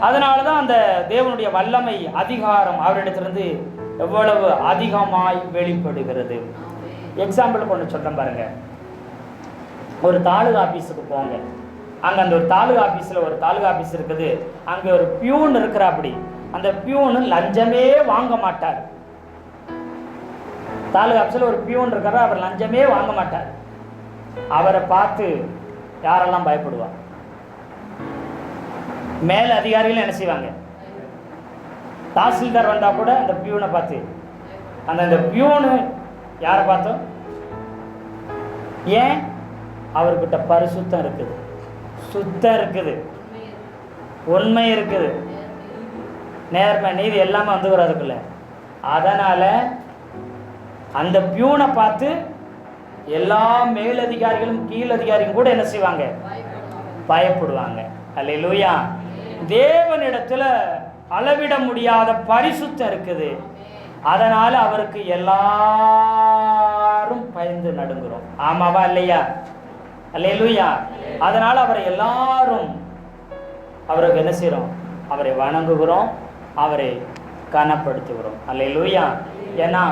அதனாலதான் அந்த தேவனுடைய வல்லமை அதிகாரம் அவரிடத்திலிருந்து எவ்வளவு அதிகமாய் வெளிப்படுகிறது. எக்ஸாம்பிள் கொண்டு சொல்றேன் பாருங்க. ஒரு தாலுகா ஆபீஸுக்கு போங்க. அங்க அந்த ஒரு தாலுகா ஆபீஸ்ல ஒரு தாலுகா ஆபீஸ் இருக்குது. அங்க ஒரு பியூன் இருக்கிற. அப்படி அந்த பியூன் லஞ்சமே வாங்க மாட்டார். தாலுகா ஆபீஸ்ல ஒரு பியூன் இருக்கிறார், அவர் லஞ்சமே வாங்க மாட்டார். அவரை பார்த்து யாரெல்லாம் பயப்படுவா? மேல் அதிகாரிகள் என்ன செய்வாங்க? தாசில்தார் வந்தா கூட அந்த பியூனை பார்த்து, அந்த பியூனு யாரை பார்த்தோம்? ஏன்? அவர்கிட்ட பரிசுத்தம் இருக்குது, சுத்தம் இருக்குது, உண்மை இருக்குது, நேர்மை நீதி எல்லாமே வந்து அதுக்குள்ள. அதனால அந்த பியூனை பார்த்து எல்லா மேலதிகாரிகளும் கீழதிகாரிகளும் கூட என்ன செய்வாங்க? பயப்படுவாங்க. அல்லேலூயா. தேவனிடத்துல அளவிட முடியாத பரிசுத்தம் இருக்குது. அதனால அவருக்கு எல்லாரும் பயந்து நடுங்குறோம். ஆமாவா இல்லையா? அல்லேலூயா. அதனால அவரை எல்லாரும் அவருக்கு என்ன செய்றோம்? அவரை வணங்குகிறோம், அவரை கனப்படுத்துகிறோம். அல்லேலூயா. ஏன்னா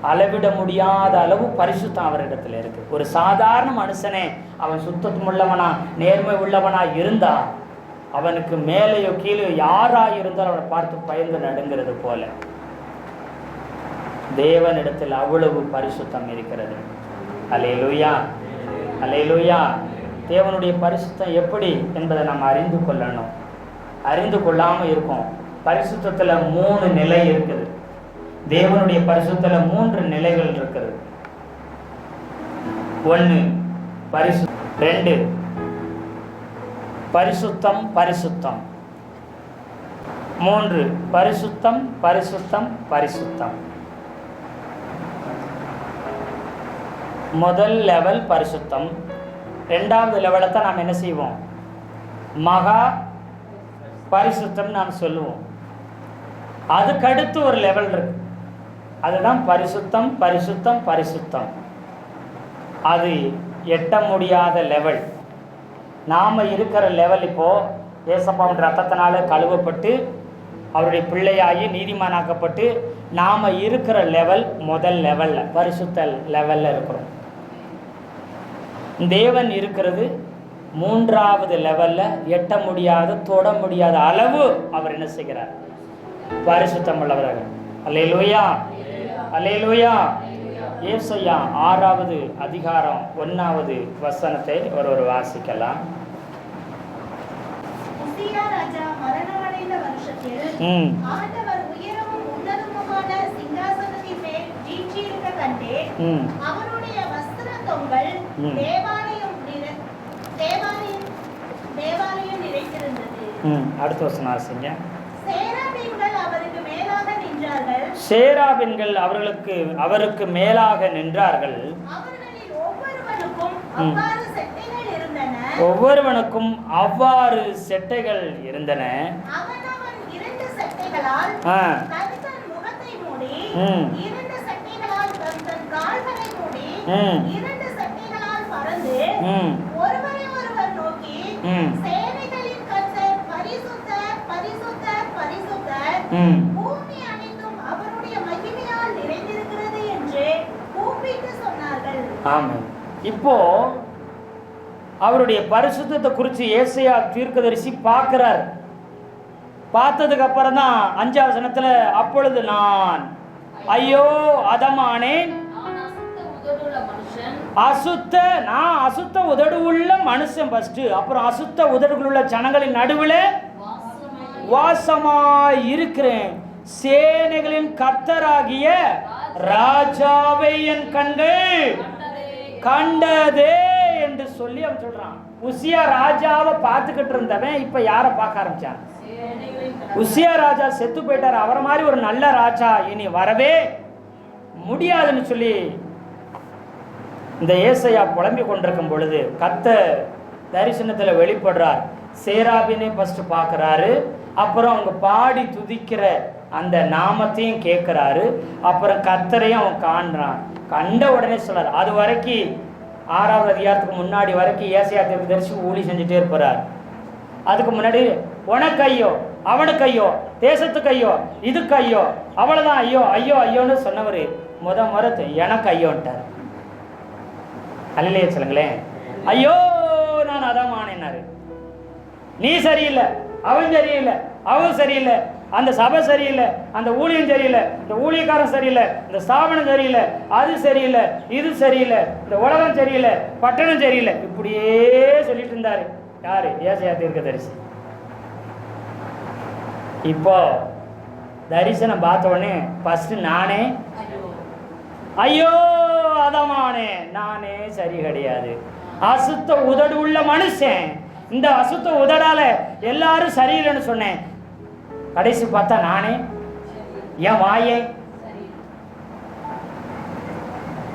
அளவிட முடியாத அளவு பரிசுத்தம் அவரிடத்துல இருக்கு. ஒரு சாதாரண மனுஷனே அவன் சுத்தம் உள்ளவனா நேர்மை உள்ளவனா இருந்தா அவனுக்கு மேலேயோ கீழே யாரா இருந்தாலும் அவனை பார்த்து பயந்து நடுங்கிறது போல தேவனிடத்தில் அவ்வளவு பரிசுத்தம் இருக்கிறது. அல்லேலூயா. அல்லேலூயா. தேவனுடைய பரிசுத்தம் எப்படி என்பதை நாம் அறிந்து கொள்ளணும். அறிந்து கொள்ளாமல் இருக்கும். பரிசுத்தத்தில் 3 நிலை இருக்குது. தேவனுடைய பரிசுத்தல 3 நிலைகள் இருக்கிறது. 1 பரிசு, 2 பரிசுத்தம் பரிசுத்தம், 3 பரிசுத்தம் பரிசுத்தம் பரிசுத்தம். முதல் லெவல் பரிசுத்தம். 2வது லெவலை தான் நாம் என்ன செய்வோம்? மகா பரிசுத்தம் நாம் சொல்லுவோம். அதுக்கடுத்து ஒரு லெவல் இருக்கு, அதுதான் பரிசுத்தம் பரிசுத்தம் பரிசுத்தம். அது எட்ட முடியாத லெவல். நாம் இருக்கிற லெவல் இப்போது ஏசப்பாவின் ரத்தத்தினால கழுவப்பட்டு அவருடைய பிள்ளையாகி நீதிமானாக்கப்பட்டு நாம் இருக்கிற லெவல் முதல் லெவலில் பரிசுத்த லெவலில் இருக்கிறோம். தேவன் இருக்கிறது 3வது லெவலில், எட்ட முடியாத தொட முடியாத அளவு அவர் என்ன செய்கிறார்? பரிசுத்தம் உள்ளவராக. அல்லேலூயா அல்லேலூயா. ஏசாயா 6வது அதிகாரம் 1வது வசனத்தை ஒரு வாசிக்கலாம். உசியா ராஜா மரணமடைந்த வருஷத்தில் ஆண்டவர் உயரமும் உன்னதமுமான சிங்காசனத்தின் மேல் வீற்றிருக்க கண்டேன். அவருடைய வஸ்திர தொங்கல் தேவாலயம் நிறைந்திருந்தது. அடுத்த வசனம் வாசிங்க. சேராபீன்கள் அவருக்கு மேலாக நின்றார்கள். சேராபீன்கள் அவருக்கு மேலாக நின்றார்கள். அவர்களில் ஒவ்வொருவனுக்கும் அவ்வாறு செட்டைகள் இருந்தன. ஒவ்வொருவனுக்கும் அவ்வாறு செட்டைகள் இருந்தன. அவனவன் 2 செட்டைகளால் தன் முகத்தை மூடி, 2 செட்டைகளால் தன் கால்களை மூடி, 2 செட்டைகளால் பறந்து ஒருவரை ஒருவர் நோக்கி, சேனைகளின் கர்த்தர் பரிசுத்தர் பரிசுத்தர் பரிசுத்தர், பூமி அனைத்தும் அவருடைய மகிமையால் நிறைந்திருக்கிறது என்று கூப்பிட்டு சொன்னார்கள். ஆமென். இப்போ அவருடைய பரிசுத்தத்தை குறித்து ஏசாயா தீர்க்கதரிசி பார்க்கிறார். பார்த்ததுக்கு அப்புறம் தான் 5வது வசனத்துல, அப்பொழுது நான் ஐயோ அதமானேன், அசுத்த உதடு உள்ள மனுஷன் ஃபர்ஸ்ட், அப்புறம் அசுத்த உதடுகள் உள்ள ஜனங்களின் நடுவில் வாசமாய் இருக்கிறேன். சேனைகளின் கர்த்தராகிய ராஜாவை என் கண்கள் கண்டதே என்று சொல்லி அவன் சொல்றான். உசியா ராஜாவை பார்த்துக்கிட்டு இருந்தவன் இப்ப யாரை பார்க்க ஆரம்பிச்சான்? உசியா ராஜா செத்து போயிட்டார். அவரை மாதிரி ஒரு நல்ல ராஜா இனி வரவே முடியாதுன்னு சொல்லி இந்த ஏசாயா புலம்பி கொண்டிருக்கும் பொழுது கர்த்தர் தரிசனத்தில் வெளிப்படுறார். சேராபினை ஃபர்ஸ்ட் பார்க்குறாரு, அப்புறம் அவங்க பாடி துதிக்கிற அந்த நாமத்தையும் கேட்குறாரு, அப்புறம் கர்த்தரையும் அவன் காண்றான். கண்ட உடனே சொல்றார். அது வரைக்கும் 6வது அதிகாரத்துக்கு முன்னாடி வரைக்கும் ஏசாயா தீர்க்கதரிசி ஊழி செஞ்சுட்டே இருப்பார். அதுக்கு முன்னாடி உனக்கு ஐயோ, அவனுக்கு ஐயோ, தேசத்துக்கு ஐயோ, இதுக்கு ஐயோ, அவ்வளோதான் ஐயோ ஐயோ ஐயோன்னு சொன்னவர் முறை எனக்கு ஐயோன்ட்டார். அல்லையே சொல்லுங்களேன். ஐயோ நான் அதமானேன்னாரு. நீ சரியில்லை, அவன் சரியில்லை, அவன் சரியில்லை, அந்த சபை சரியில்லை, அந்த ஊழியம் சரியில்லை, இந்த ஊழியக்காரன் சரியில்லை, இந்த ஸ்தாபனம் சரியில்லை, அது சரியில்லை, இது சரியில்லை, இந்த உலகம் சரியில்லை, பட்டணம் சரியில்லை, இப்படியே சொல்லிட்டு இருந்தாரு. யாரு? ஏசாயா தீர்க்கதரிசி. இப்போ தரிசனம் பார்த்த உடனே ஃபர்ஸ்ட் நானே ஐயோ அதமானே, நானே சரி கிடையாது, அசுத்த உதடு உள்ள மனுஷன், இந்த அசுத்த உதடால எல்லாரும் சரியில்லைன்னு சொன்னேன். கடைசி பார்த்தா நானே என் வாயே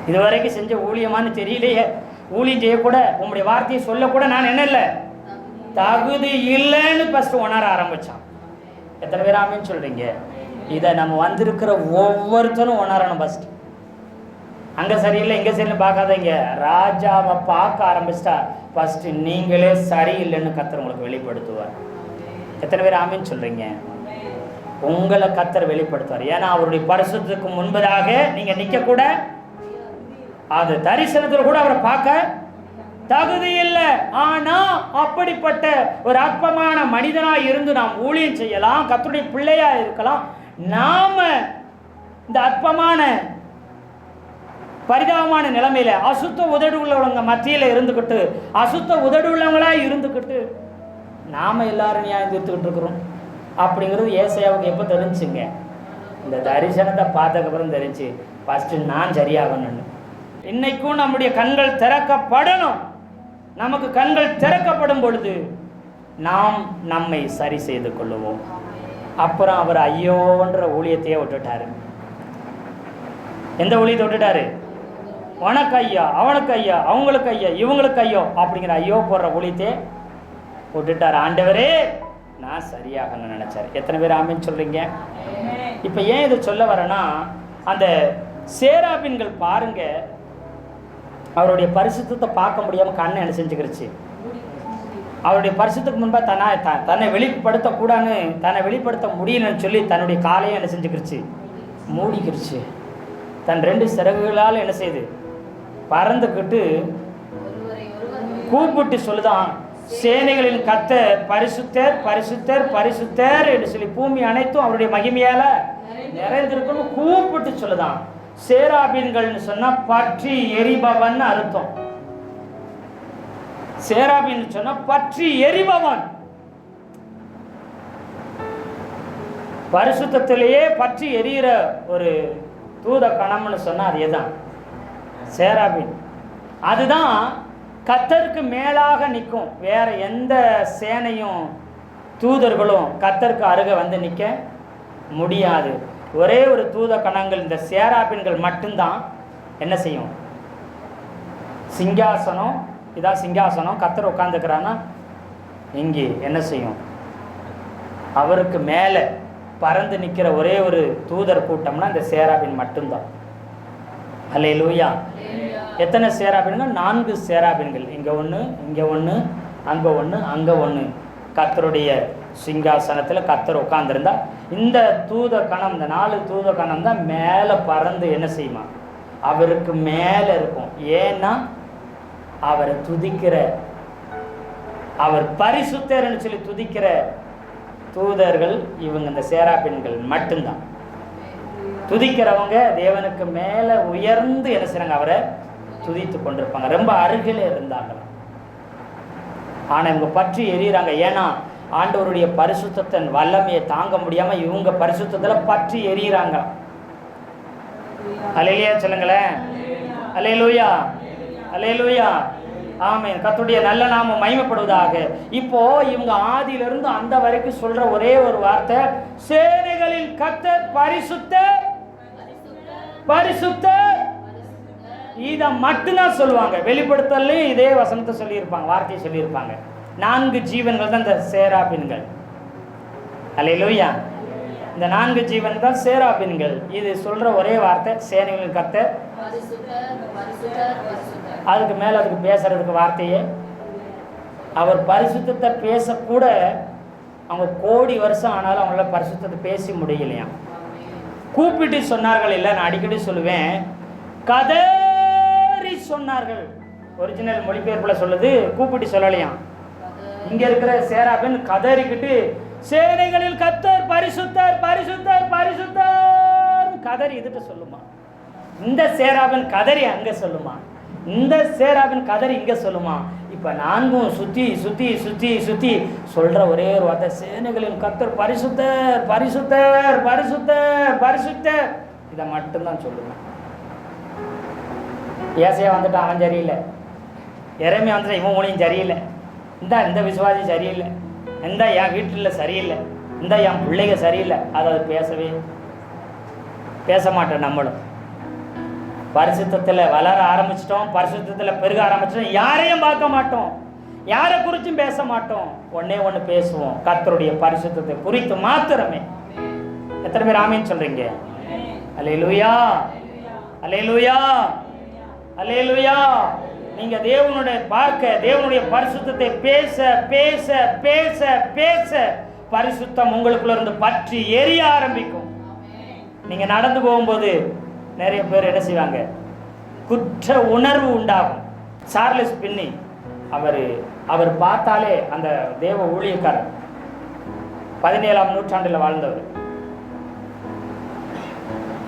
இதுவரைக்கும் செஞ்ச ஊழியமானு தெரியலையே, ஊழியம் செய்யக்கூட உங்களுடைய வார்த்தையை சொல்லக்கூட நான் என்ன இல்லை தகுதி இல்லைன்னு ஃபர்ஸ்ட் உணர ஆரம்பிச்சான். எத்தனை பேர் ஆமேன்னு சொல்றீங்க? இதை நம்ம வந்திருக்கிற ஒவ்வொருத்தரும் உணரணும். ஃபர்ஸ்ட் அங்கே சரியில்லை இங்கே சரியில்லை பார்க்காதீங்க, ராஜாவை பார்க்க ஆரம்பிச்சிட்டா ஃபர்ஸ்ட் நீங்களே சரியில்லைன்னு கர்த்தர் உங்களுக்கு வெளிப்படுத்துவார். எத்தனை பேர் ஆமேன்னு சொல்றீங்க? உங்களை கர்த்தர் வெளிப்படுத்துவார். ஏன்னா அவருடைய பரிசுத்தத்துக்கு முன்பதாக நீங்க நிற்க கூட, அது தரிசனத்தில் கூட அவரை பார்க்க தகுதி இல்லை. ஆனா அப்படிப்பட்ட ஒரு அற்பமான மனிதனாக இருந்து நாம் ஊழியம் செய்யலாம், கர்த்தருடைய பிள்ளையா இருக்கலாம். நாம இந்த அற்பமான பரிதாபமான நிலைமையில அசுத்த உதடு உள்ளவங்க மத்தியில இருந்துக்கிட்டு, அசுத்த உதடு உள்ளவங்களா இருந்துக்கிட்டு நாம எல்லாரும் நியாயம் தீர்த்துக்கிட்டு இருக்கிறோம் அப்படிங்கிறது ஏசாயாவுக்கு எப்போ தெரிஞ்சுங்க? இந்த தரிசனத்தை பார்த்ததுக்கப்புறம் தெரிஞ்சு ஃபஸ்ட்டு நான் சரியாகணும்னு. இன்னைக்கும் நம்முடைய கண்கள் திறக்கப்படணும். நமக்கு கண்கள் திறக்கப்படும் பொழுது நாம் நம்மை சரி செய்து கொள்ளுவோம். அப்புறம் அவர் ஐயோன்ற ஊழியத்தையே விட்டுட்டாரு. எந்த ஊழியத்தை விட்டுட்டாரு? உனக்கு ஐயா, அவனுக்கு ஐயா, அவங்களுக்கு ஐயா, இவங்களுக்கு ஐயோ அப்படிங்கிற ஐயோ போடுற ஊழியத்தையே விட்டுட்டார். ஆண்டவரே நான் சரியாகணும்னு நினைச்சாரு. எத்தனை பேர் ஆமீன் சொல்றீங்க? இப்ப ஏன் இதை சொல்ல வரேன்னா, அந்த சேராபின்கள் பாருங்க, அவருடைய பரிசுத்தத்தை பார்க்க முடியாம கண்ணை என்ன செஞ்சுக்கிருச்சு? அவருடைய பரிசுத்துக்கு முன்பாக தன்னை வெளிப்படுத்தக்கூடாதுன்னு, தன்னை வெளிப்படுத்த முடியலன்னு சொல்லி தன்னுடைய காலையும் என்ன செஞ்சுக்கிருச்சு? மூடிக்கிருச்சு. தன் 2 சிறகுகளால் என்ன செய்யுது? பறந்துக்கிட்டு கூப்பிட்டு சொல்லுதான், சேனைகளின் கர்த்தர் பரிசுத்தர் பரிசுத்தர் பரிசுத்தர் என்று சொல்லி பூமி அனைத்தும் அவருடைய மகிமையால நிறைந்திருக்குன்னு கூப்பிட்டு சொல்லுதான். சேராபீன்கள்னு சொன்னா பற்றி எரிபவன் அர்த்தம். சேராபீன் சொன்னா பற்றி எரிபவன். பரிசுத்தத்திலேயே பற்றி எரிகிற ஒரு தூத கணம்னு சொன்னா அது எதான்? சேராபீன். அதுதான் கர்த்தருக்கு மேலாக நிற்கும். வேற எந்த சேனையும் தூதர்களும் கர்த்தருக்கு அருகே வந்து நிற்க முடியாது. ஒரே ஒரு தூத கணங்கள், இந்த சேராபீன்கள் மட்டும்தான் என்ன செய்யும்? சிங்காசனம், இதான் சிங்காசனம், கர்த்தர் உட்காந்துக்கிறான்னா இங்கே என்ன செய்யும்? அவருக்கு மேலே பறந்து நிற்கிற ஒரே ஒரு தூதர் கூட்டம்னா இந்த சேராபீன் மட்டும்தான். அல்லேலூயா. எத்தனை சேராபீன்கள்? 4 சேராபீன்கள். இங்கே ஒன்று, இங்கே ஒன்று, அங்கே ஒன்று, அங்கே ஒன்று. கர்த்தருடைய சிங்காசனத்தில் கர்த்தர் உட்கார்ந்திருந்தா இந்த தூத கணம், இந்த 4 தூத கணம் தான் மேலே பறந்து என்ன செய்யுமா? அவருக்கு மேலே இருக்கும். ஏன்னா அவரை துதிக்கிற, அவர் பரிசுத்தர்னு சொல்லி துதிக்கிற தூதர்கள் இவங்க, இந்த சேராபீன்கள் மட்டும்தான். துதிக்கிறவங்க தேவனுக்கு மேலே உயர்ந்து என்ன செய்றாங்க? அவரை துதித்து கொண்டிருப்பாங்க. ரொம்ப அருகிலே இருந்தாங்களாம். ஆனால் இவங்க பற்றி எரியிறாங்க. ஏன்னா ஆண்டவருடைய பரிசுத்தத்தின் வல்லமையை தாங்க முடியாம இவங்க பரிசுத்தத்தில் பற்றி எரியிறாங்க. அல்லேலூயா சொல்லுங்களேன். அல்லேலூயா, அல்லேலூயா. ஆமென். கர்த்தருடைய நல்ல நாமம் மகிமைப்படுவதாக. இப்போ இவங்க ஆதியிலிருந்து அந்த வரைக்கும் சொல்ற ஒரே ஒரு வார்த்தை, சேனைகளின் கர்த்தர் பரிசுத்தர் பரிசுத்தர். இதை மட்டும்தான் சொல்லுவாங்க. வெளிப்படுத்தலையும் இதே வசனத்தை சொல்லியிருப்பாங்க, வார்த்தையை சொல்லியிருப்பாங்க. 4 ஜீவன்கள் தான் இந்த சேராபீன்கள். அல்லேலூயா. இந்த 4 ஜீவன் தான் சேராபீன்கள். இது சொல்ற ஒரே வார்த்தை சேனைகளின் கர்த்தர். அதுக்கு மேல அதுக்கு பேசுறதுக்கு வார்த்தையே, அவர் பரிசுத்தத்தை பேசக்கூட அவங்க கோடி வருஷம் ஆனாலும் அவங்களால பரிசுத்தத்தை பேசி முடியலையா. கூப்பிட்டு சொன்னார்கள். இல்லை, நான் அடிக்கடி சொல்லுவேன், கதறி சொன்னார்கள். ஒரிஜினல் மொழிபெயர்ப்புல சொல்லுது, கூப்பிட்டு சொல்லலையாம். இங்க இருக்கிற சேராபீன் கதறிக்கிட்டு சேனைகளில் கர்த்தர் பரிசுத்தர் பரிசுத்தர் பரிசுத்தர் கதறி இதுட்டு சொல்லுமா. இந்த சேராபீன் கதறி அங்க சொல்லுமா, இந்த சேராபீன் கதறி இங்க சொல்லுமா. இப்ப 4 சுத்தி சுத்தி சுத்தி சுத்தி சொல்ற ஒரே ஒரு வார்த்தை, சேனைகளின் கர்த்தர் பரிசுத்தர் பரிசுத்தர் பரிசுத்தர் பரிசுத்தர். இதை மட்டும்தான் சொல்லுவேன். ஏசையா வந்துட்டு அவன் சரியில்லை, எரேமியா வந்துட்டு இவன் ஊழியம் சரியில்லை, இந்த விசுவாசி சரியில்லை, இந்த என் வீட்டில் சரியில்லை, இந்த என் பிள்ளைங்க சரியில்லை, அதை பேசவே பேச மாட்டோம். நம்மளும் பரிசுத்தத்தில் வளர ஆரம்பிச்சிட்டோம், பரிசுத்தத்தில் பெருக ஆரம்பிச்சிட்டோம். யாரையும் பார்க்க மாட்டோம், யாரை குறிச்சும் பேச மாட்டோம். ஒன்று பேசுவோம், கர்த்தருடைய பரிசுத்தத்தை குறித்து மாத்திரமே. எத்தனை பேர் ஆமீன் சொல்றீங்க? அல்லேலூயா, அல்லேலூயா, அல்லேலூயா. நீங்க தேவனுடைய பார்க்க, தேவனுடைய பரிசுத்தத்தை பேச பேச பேச பேச பரிசுத்தம் உங்களுக்குள்ள இருந்து பற்றி எரிய ஆரம்பிக்கும். நீங்க நடந்து போகும்போது நிறைய பேர் என்ன செய்வாங்க? குற்ற உணர்வு உண்டாகும். சார்லஸ் பின்னி அவர் பார்த்தாலே, அந்த தேவ ஊழியக்காரர் 17ஆம் நூற்றாண்டில் வாழ்ந்தவர்,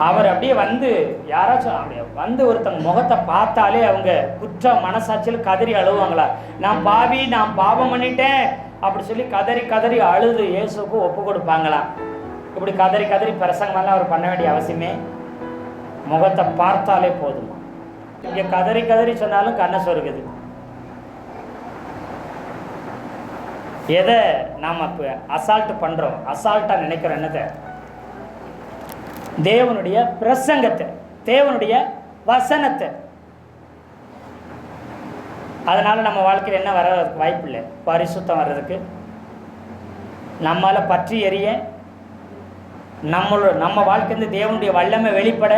அவர் அப்படியே வந்து யாராச்சும் அப்படியே வந்து ஒருத்தங்க முகத்தை பார்த்தாலே அவங்க குற்ற மனசாட்சியில் கதறி அழுவாங்களா. நான் பாவி, நான் பாவம் பண்ணிட்டேன் அப்படி சொல்லி கதறி கதறி அழுது இயேசுக்கு ஒப்பு கொடுப்பாங்களாம். இப்படி கதறி கதறி பிரசங்கமெல்லாம் அவர் பண்ண வேண்டிய அவசியமே, முகத்தை பார்த்தாலே போதுமா. இங்கே கதறி கதறி சொன்னாலும் கண்ணை சொருகுது. எதை நாம் இப்போ அசால்ட் பண்ணுறோம், அசால்ட்டாக நினைக்கிறோம்? என்னதை? தேவனுடைய பிரசங்கத்தை, தேவனுடைய வசனத்தை. அதனால் நம்ம வாழ்க்கையில் என்ன வர்றதுக்கு வாய்ப்பு இல்லை. பரிசுத்தம் வர்றதுக்கு, நம்மளால் பற்றி எறிய, நம்ம வாழ்க்கையிலிருந்து தேவனுடைய வல்லமை வெளிப்பட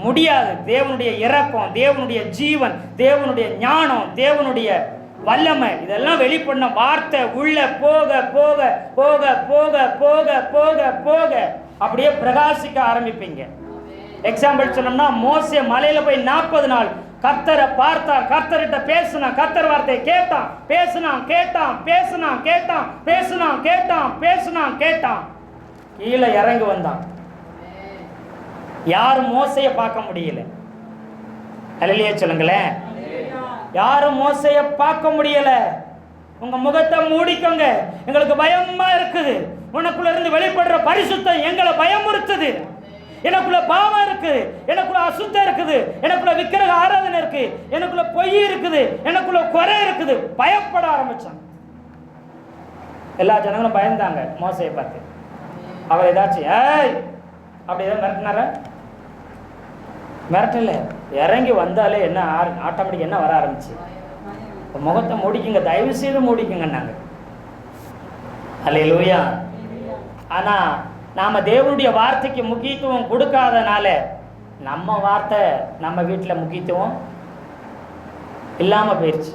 முடியாது. தேவனுடைய இரக்கம், தேவனுடைய ஜீவன், தேவனுடைய ஞானம், தேவனுடைய வல்லமை, இதெல்லாம் வெளிப்பட வார்த்தை உள்ள போக போக போக போக போக போக போக அப்படியே பிரகாசிக்க ஆரம்பிப்பீங்க. எக்ஸாம்பிள் சொன்னோம்னா, மோசே மலையில போய் 40 நாள் கர்த்தரை பார்த்தார், கர்த்தர்கிட்ட பேசினான், கர்த்தர் வார்த்தையை கேட்டான், பேசினான் கேட்டான், பேசினான் கேட்டான், பேசினான் கேட்டான், பேசினான் கேட்டான், கீழே இறங்கி வந்தான். யாரும் மோசையை பார்க்க முடியல. அல்லேலூயா சொல்லுங்களேன். யாரும் மோசையை பார்க்க முடியல. உங்க முகத்தை மூடிக்கோங்க. எங்களுக்கு பயமா இருக்குது. உனக்குள்ள இருந்து வெளிப்படுற பரிசுத்தம் எங்களை பயமுறுத்துது. எனக்குள்ள பாவம் இருக்கு, எனக்குள்ள அசுத்தம் இருக்குது, எனக்குள்ள விக்கிரக ஆராதனை இருக்கு, எனக்குள்ள பொய் இருக்குது, எனக்குள்ள குறை இருக்குது. பயப்பட ஆரம்பிச்சாங்க. எல்லா ஜனங்களும் பயந்தாங்க மோசையை பார்த்து. அவர் ஏதாச்சும் ஏய் அப்படி ஏதாவது மிரட்டினார? மிரட்டல. இறங்கி வந்தாலே என்ன ஆட்டோமேட்டிக் என்ன வர ஆரம்பிச்சு, முகத்தை மூடிக்குங்க, தயவு செய்து மூடிக்குங்க. நாங்கள் அல்லேலூயா. ஆனா நாம தேவனுடைய வார்த்தைக்கு முக்கியத்துவம் கொடுக்காதனால நம்ம வார்த்தை நம்ம வீட்டில் முக்கியத்துவம் இல்லாம போயிடுச்சு.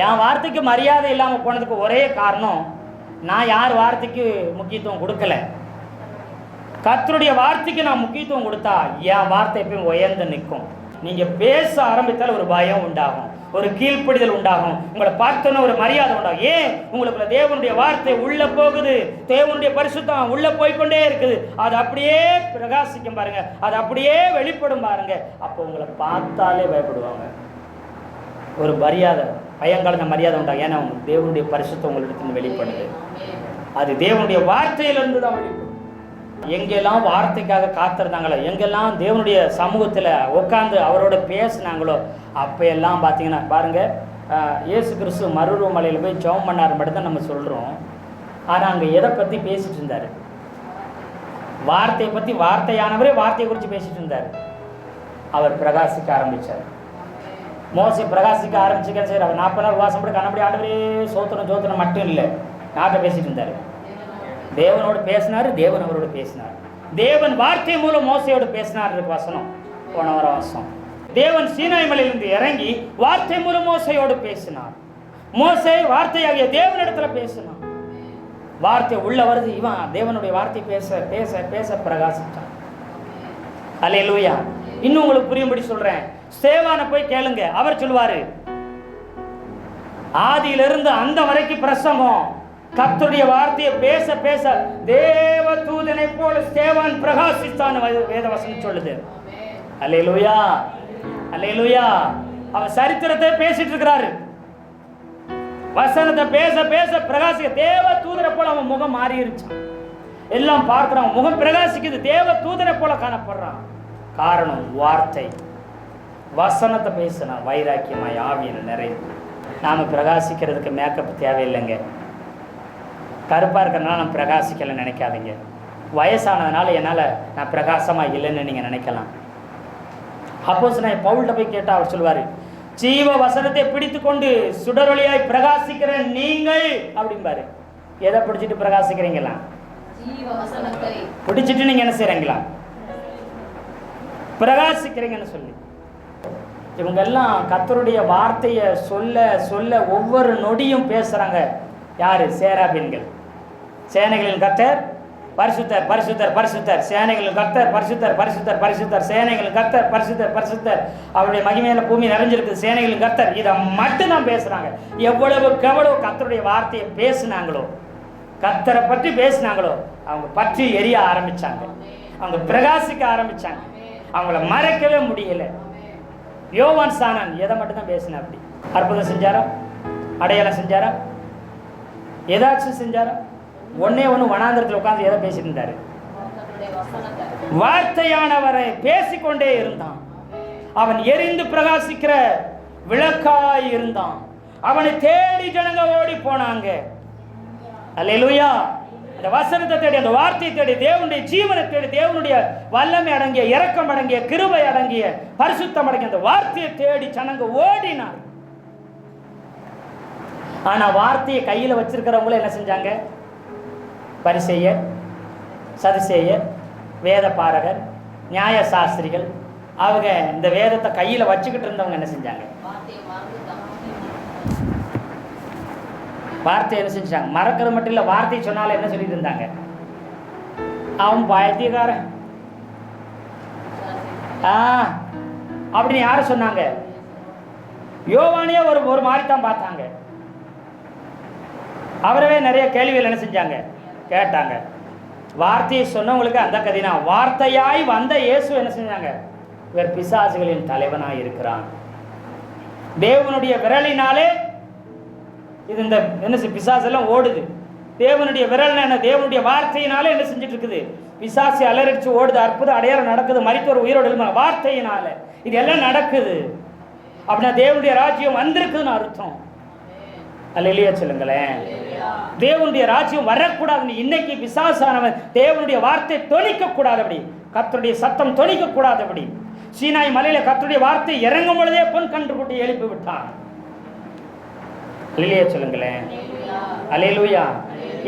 என் வார்த்தைக்கு மரியாதை இல்லாம போனதுக்கு ஒரே காரணம், நான் யார் வார்த்தைக்கு முக்கியத்துவம் கொடுக்கல. கர்த்தருடைய வார்த்தைக்கு நான் முக்கியத்துவம் கொடுத்தா என் வார்த்தை எப்பயும் உயர்ந்து நிற்கும். நீங்க பேச ஆரம்பித்தால் ஒரு பயம் உண்டாகும், ஒரு கீழ்ப்படிதல் உண்டாகும், உங்களை பார்த்தோன்னா ஒரு மரியாதை உண்டாகும். ஏன்? உங்களுக்குள்ள தேவனுடைய வார்த்தை உள்ள போகுது, தேவனுடைய பரிசுத்தம் உள்ள போய்கொண்டே இருக்குது. அது அப்படியே பிரகாசிக்கும் பாருங்க, அது அப்படியே வெளிப்படும் பாருங்க. அப்போ உங்களை பார்த்தாலே பயப்படுவாங்க. ஒரு மரியாதை, பயங்கலந்த மரியாதை உண்டாகும். ஏன்னா தேவனுடைய பரிசுத்தம் உங்களிடத்துல வெளிப்படுது. அது தேவனுடைய வார்த்தையிலிருந்து தான் வெளிப்படும். எங்கெல்லாம் வார்த்தைக்காக காத்திருந்தாங்களோ, எங்கெல்லாம் தேவனுடைய சமூகத்தில் உட்காந்து அவரோட பேசினாங்களோ, அப்போ எல்லாம் பார்த்தீங்கன்னா பாருங்க, இயேசு கிறிஸ்து மறுரூப மலையில் போய் ஜெபம் பண்ணார் மட்டும் தான் நம்ம சொல்கிறோம். ஆனால் அங்கே எதை பற்றி பேசிட்டு இருந்தார்? வார்த்தையை பற்றி. வார்த்தையானவரே வார்த்தையை குறித்து பேசிட்டு இருந்தார். அவர் பிரகாசிக்க ஆரம்பித்தார். மோசே பிரகாசிக்க ஆரம்பிச்சுக்க சரி, அவர் 40 நாள் வாசம் படி கண்ணபடி ஆண்டவரே சோத்திரம் சோத்திரம் மட்டும் இல்லை, நாட்டை பேசிட்டு இருந்தார். தேவனோடு பேசினார், தேவன் அவரோடு பேசினார். தேவன் வார்த்தை மூலம் மோசையோடு பேசினார். வசனம் போன வர வாசம். தேவன் சீனாய் மலையிலிருந்து இறங்கி வார்த்தை மூலம் மோசையோடு பேசினார். மோசே வார்த்தையாகிய தேவனிடத்துல பேசினான். வார்த்தை உள்ள வருது, இவன் தேவனுடைய வார்த்தை பேச பேச பேச பிரகாசிச்சான். அல்லேலூயா. இன்னும் உங்களுக்கு புரியும்படி சொல்றேன். ஸ்தேவானை போய் கேளுங்க, அவர் சொல்லுவாரு, ஆதியிலிருந்து அந்த வரைக்கும் பிரசங்கம், கர்த்தருடைய வார்த்தையை பேச பேச தேவ தூதனை போல ஸ்தேவான் பிரகாசித்தான் வேதவசனம் சொல்லுது. அல்லேலூயா, அல்லேலூயா. அவன் சரித்திரத்தை பேசிட்டு இருக்கிறாரு. வசனத்தை பேச பேச பிரகாசிக்க தேவ தூதனை போல அவன் முகம் மாறிடுச்சான். எல்லாம் பார்க்கிறான், முகம் பிரகாசிக்குது, தேவ தூதனை போல காணப்படுறான். காரணம் வார்த்தை. வசனத்தை பேசினா வைராக்கியமாய் ஆவியில் நிறைவு. நாம பிரகாசிக்கிறதுக்கு மேக்கப் தேவையில்லைங்க. கருப்பாக இருக்கிறதுனால நான் பிரகாசிக்கலைன்னு நினைக்காதீங்க. வயசானதுனால என்னால் நான் பிரகாசமாக இல்லைன்னு நீங்கள் நினைக்கலாம். அப்போஸ்தலனாகிய பவுல்கிட்ட போய் கேட்டால் அவர் சொல்லுவார், ஜீவ வசனத்தை பிடித்து கொண்டு சுடரொளியாய் பிரகாசிக்கிற நீங்கள் அப்படிம்பாரு. எதை பிடிச்சிட்டு பிரகாசிக்கிறீங்களா? பிடிச்சிட்டு நீங்கள் என்ன செய்கிறீங்களா? பிரகாசிக்கிறீங்கன்னு சொல்லி. இவங்கெல்லாம் கர்த்தருடைய வார்த்தையை சொல்ல சொல்ல ஒவ்வொரு நொடியும் பேசுகிறாங்க. யார்? சேராபீன்கள். சேனைகளின் கர்த்தர் பரிசுத்தர் பரிசுத்தர் பரிசுத்தர், சேனைகளின் கர்த்தர் பரிசுத்தர் பரிசுத்தர் பரிசுத்தர், சேனைகளின் கர்த்தர் பரிசுத்தர் பரிசுத்தர், அவருடைய மகிமையில பூமி நிறைஞ்சிருக்குது, சேனைகளின் கர்த்தர். இதை மட்டும் தான் பேசுகிறாங்க. எவ்வளவு கர்த்தருடைய வார்த்தையை பேசினாங்களோ, கர்த்தரை பற்றி பேசினாங்களோ, அவங்க பற்றி எரிய ஆரம்பித்தாங்க, அவங்க பிரகாசிக்க ஆரம்பித்தாங்க. அவங்கள மறைக்கவே முடியல. யோவான் ஸ்நானன் எதை மட்டும் தான் பேசினா? அப்படி அற்புதம் செஞ்சாரா? அடையாளம் செஞ்சாரா? ஏதாச்சும் செஞ்சாரா? ஒன்னே ஒன்று வனாந்திரத்தில் உட்கார்ந்து எதை பேசிட்டு இருந்தாரு? வார்த்தையானவரை பேசிக்கொண்டே இருந்தான். அவன் எரிந்து பிரகாசிக்கிற விளக்காய் இருந்தான். அவனை தேடி ஜனங்க ஓடி போனாங்க. அல்லேலூயா. அந்த வசனத்தை தேடி, அந்த வார்த்தையை தேடி, தேவனுடைய ஜீவனை தேடி, தேவனுடைய வல்லமை அடங்கிய, இரக்கம் அடங்கிய, கிருபை அடங்கிய, பரிசுத்தம் அடங்கிய அந்த வார்த்தையை தேடி ஜனங்க ஓடினார். ஆனா வார்த்தையை கையில வச்சிருக்கிறவங்களும் என்ன செஞ்சாங்க? பரிசேயர், சதுசேயர், வேத பாரகர், நியாய சாஸ்திரிகள், அவங்க இந்த வேதத்தை கையில வச்சுக்கிட்டு இருந்தவங்க என்ன செஞ்சாங்க? வார்த்தை என்ன செஞ்சாங்க? மறக்கிறது மட்டும் இல்ல, வார்த்தை சொன்னால என்ன சொல்லிட்டு இருந்தாங்க? அவன் பாயத்தியக்காரன் அப்படின்னு யாரு சொன்னாங்க? யோவானியே ஒரு மாதிரி தான் பார்த்தாங்க. அவரவே நிறைய கேள்விகள் என்ன செஞ்சாங்க? கேட்டாங்க. வார்த்தையை சொன்னவங்களுக்கு அந்த கதைனா, வார்த்தையாய் வந்த இயேசு என்ன செஞ்சாங்க? இவர் பிசாசுகளின் தலைவனாய் இருக்கிறான். தேவனுடைய விரலினாலே இது இந்த என்ன பிசாசு எல்லாம் ஓடுது. தேவனுடைய விரல் என்ன? தேவனுடைய வார்த்தையினாலே என்ன செஞ்சுட்டு இருக்குது? பிசாசு அலறடிச்சு ஓடுது. அற்புத அடையாளம் நடக்குது. மரித்தோர் உயிரோடு எழும்ப வார்த்தையினால இது எல்லாம் நடக்குது. அப்படின்னா தேவனுடைய ராஜ்யம் வந்திருக்குன்னு அர்த்தம். அல்லேலூயா சொல்லுங்களேன். தேவனுடைய ராஜ்யம் வரக்கூடாது. இன்னைக்கு பிசாசானவன் தேவனுடைய வார்த்தை தொனிக்க கூடாதபடி, கர்த்தருடைய சத்தம் தொனிக்க கூடாதபடி சீனாய் மலையில கர்த்தருடைய வார்த்தை இறங்கும் பொழுதே பொன் கன்றுக்குட்டி எழுப்பி விட்டான். அல்லேலூயா சொல்லுங்களேன். அல்லேலூயா.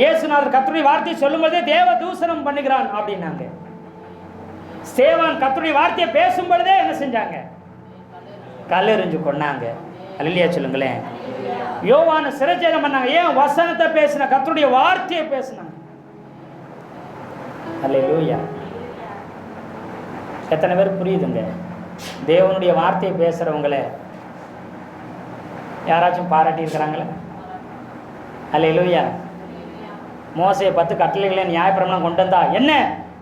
இயேசுநாதர் கர்த்தருடைய வார்த்தை சொல்லும் பொழுதே தேவ தூஷணம் பண்ணுகிறான் அப்படின்னாங்க. சேவான் கர்த்தருடைய வார்த்தையை பேசும் பொழுதே என்ன செஞ்சாங்க? கல்லெறிஞ்சு கொன்னாங்க. அல்லேலூயா சொல்லுங்களேன். யோவான சிறைச்சேதம் பண்ணாங்க. ஏன்? வசனத்தை பேசின, கர்த்தருடைய வார்த்தையை பேசினாங்க. அல்லேலூயா. எத்தனை பேர் புரியுதுங்க? தேவனுடைய வார்த்தையை பேசுறவங்கள யாராச்சும் பாராட்டி இருக்கிறாங்களா? அல்லேலூயா. மோசையை 10 கட்டளைகளை நியாயப்பிரமாணம் கொண்டு வந்தா என்ன?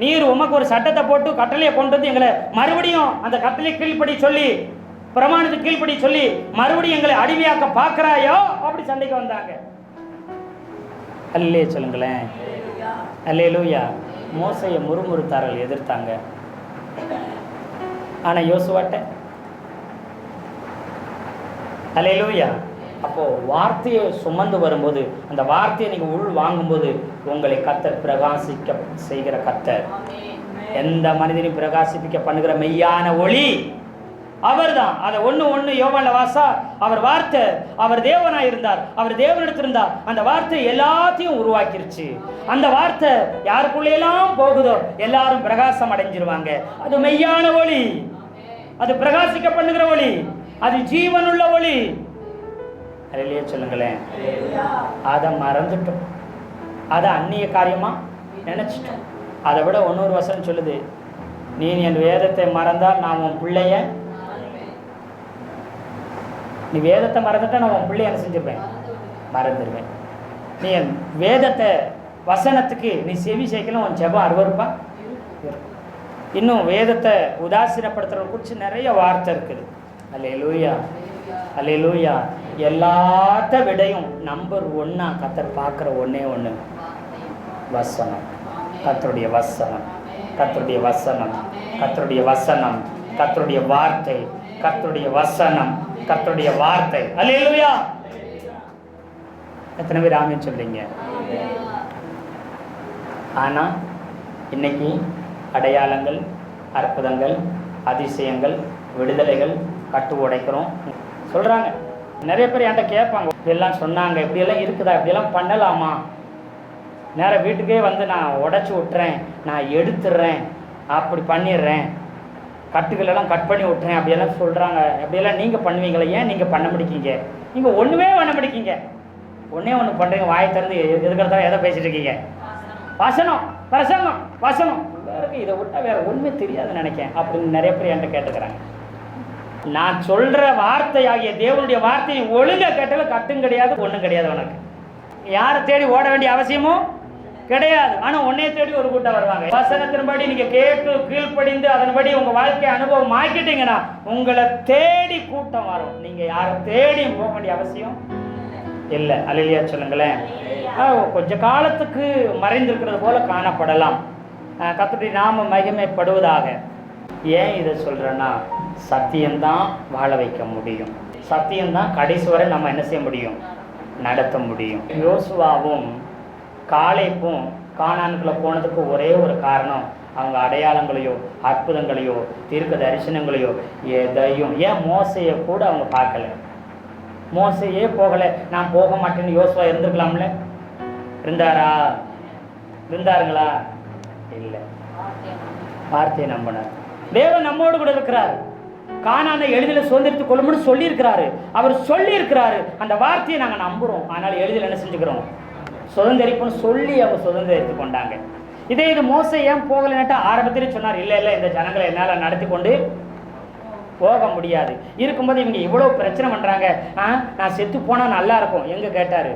நீர் உமக்கு ஒரு சட்டத்தை போட்டு கட்டளையை கொண்டு வந்து எங்களை மறுபடியும் அந்த கட்டளை கீழ்ப்படி சொல்லி, பிரமாணத்துக்கு கீழ்ப்படி சொல்லி மறுபடியும் எங்களை அடிமையாக்க பார்க்கிறாயோ அப்படி சண்டைக்கு வந்தாங்க. அல்லேலூயா சொல்லுங்களேன். அல்லேலூயா. மோசையை முறுமுறுத்தார்கள், எதிர்த்தாங்க. ஆனா யோசுவாட்ட அல்லேலூயா. அப்போ வார்த்தையை சுமந்து வரும்போது, அந்த வார்த்தையை நீங்க உள் வாங்கும்போது உங்களை கர்த்தர் பிரகாசிக்க செய்கிற கர்த்தர். எந்த மனிதனையும் பிரகாசிப்பிக்க பண்ணுகிற மெய்யான ஒளி அவர்தான். அதை ஒண்ணு யோவான்ல வாசா, அவர் வார்த்தை, அவர் தேவனாய் இருந்தார், அவர் தேவனிடத்தில் இருந்தார். அந்த வார்த்தை எல்லாத்தையும் உருவாக்கிருச்சு. அந்த வார்த்தை யாருக்குள்ளெல்லாம் போகுதோ எல்லாரும் பிரகாசம் அடைஞ்சிருவாங்க. அது மெய்யான ஒளி, அது பிரகாசிக்க பண்ணுகிற ஒளி, அது ஜீவனுள்ள ஒளி. அல்லேலூயா சொல்லுங்களேன். அதை மறந்துட்டோம், அதை அந்நிய காரியமா நினைச்சிட்டோம். அதை விட இன்னொரு வசனம் சொல்லுது, நீ என் வேதத்தை மறந்தால் நான் உன் பிள்ளைய, நீ வேதத்தை மறந்துட்டா நான் உன் பிள்ளைய என்ன செஞ்சிருவேன்? மறந்துடுவேன். நீ என் வேதத்தை வசனத்துக்கு நீ செவி சேர்க்கலாம், உன் ஜெபம் அருவருப்பா. இன்னும் வேதத்தை உதாசீனப்படுத்துறவங்க குறித்து நிறைய வார்த்தை இருக்குது. அல்லேலூயா. அல்லேலூயா. எல்லாத்த விடையும் நம்பர் 1 கர்த்தர் பார்க்குற ஒன்னே ஒன்று வசனம். கர்த்தருடைய வசனம், கர்த்தருடைய வசனம், கர்த்தருடைய வசனம், கர்த்தருடைய வார்த்தை, கர்த்தருடைய வசனம், கர்த்தருடைய வார்த்தை. அல்லேலூயா. எத்தனை பேர் ஆமென் சொல்றீங்க? ஆனா இன்னைக்கு அடையாளங்கள், அற்புதங்கள், அதிசயங்கள், விடுதலைகள், கட்டு உடைக்கிறோம் சொல்றாங்க. நிறைய பேர் என்கிட்ட கேட்பாங்க, இப்படியெல்லாம் சொன்னாங்க, இப்படியெல்லாம் இருக்குதா, இப்படியெல்லாம் பண்ணலாமா? நேராக வீட்டுக்கே வந்து நான் உடச்சி விட்டுறேன், நான் எடுத்துடுறேன், அப்படி பண்ணிடுறேன், கட்டுகளெல்லாம் கட் பண்ணி விட்டுறேன் அப்படியெல்லாம் சொல்கிறாங்க. அப்படியெல்லாம் நீங்கள் பண்ணுவீங்களா? ஏன் நீங்கள் பண்ண முடிக்கீங்க? நீங்கள் ஒன்றுமே பண்ண முடிக்கீங்க. ஒன்றே ஒன்று பண்ணுறீங்க, வாயை திறந்து எதுக்கிறதா எதை பேசிட்டு இருக்கீங்க? வசனம், பிரசங்கம், வசனம். வேறு இதை விட்டால் வேறு ஒன்றுமே தெரியாதுன்னு நினைக்கேன் அப்படின்னு நிறைய பேர் என்கிட்ட கேட்டுக்கிறாங்க. நான் சொல்கிற வார்த்தையாகிய தேவனுடைய வார்த்தையை ஒழுங்காக கேட்டாலும் கட்டும் கிடையாது, ஒன்றும் கிடையாது. உனக்கு யாரை தேடி ஓட வேண்டிய அவசியமும் கிடையாது. ஆனால் உன்னைய தேடி ஒரு கூட்டம் வருவாங்க. வசனத்தின்படி நீங்கள் கேட்டு கீழ்ப்படிந்து அதன்படி உங்கள் வாழ்க்கை அனுபவம் ஆக்கிட்டீங்கன்னா உங்களை தேடி கூட்டம் வரும். நீங்கள் யாரை தேடியும் போக வேண்டிய அவசியம் இல்லை. அல்லேலூயா சொல்லுங்களேன். கொஞ்ச காலத்துக்கு மறைந்திருக்கிறது போல காணப்படலாம். கர்த்தருடைய நாம மகிமைப்படுவதாக. ஏன் இதை சொல்கிறேன்னா, சத்தியம்தான் வாழ வைக்க முடியும். சத்தியம்தான் கடைசி வரை நம்ம என்ன செய்ய முடியும், நடத்த முடியும். யோசுவாவும் காலேப்பும் கானானுக்குள்ளே போனதுக்கு ஒரே ஒரு காரணம், அவங்க அடையாளங்களையோ அற்புதங்களையோ தீர்க்க தரிசனங்களையோ எதையும். ஏன் மோசையை கூட அவங்க பார்க்கல? மோசையே போகலை, நான் போக மாட்டேன்னு யோசுவா இருந்திருக்கலாம்ல? இருந்தாருங்களா? இல்லை. வார்த்தையை நம்பினார். தேவன் நம்மோடு கூட இருக்கிறார். கானானை எளிதில் சுதந்திரத்துக் கொள்ளும்னு சொல்லியிருக்கிறாரு. அவர் சொல்லியிருக்கிறாரு. அந்த வார்த்தையை நாங்கள் நம்புகிறோம். ஆனால் எளிதில் என்ன செஞ்சுக்கிறோம், சுதந்திரிப்புன்னு சொல்லி அவங்க சுதந்திரித்து கொண்டாங்க. இது மோசை ஏன் போகலைன்னுட்டு ஆரம்பத்திலே சொன்னார், இல்லை இந்த ஜனங்களை என்னால் நடத்தி கொண்டு போக முடியாது. இருக்கும்போது இவங்க இவ்வளோ பிரச்சனை பண்ணுறாங்க, நான் செத்து போனால் நல்லா இருக்கும். எங்கே கேட்டார்?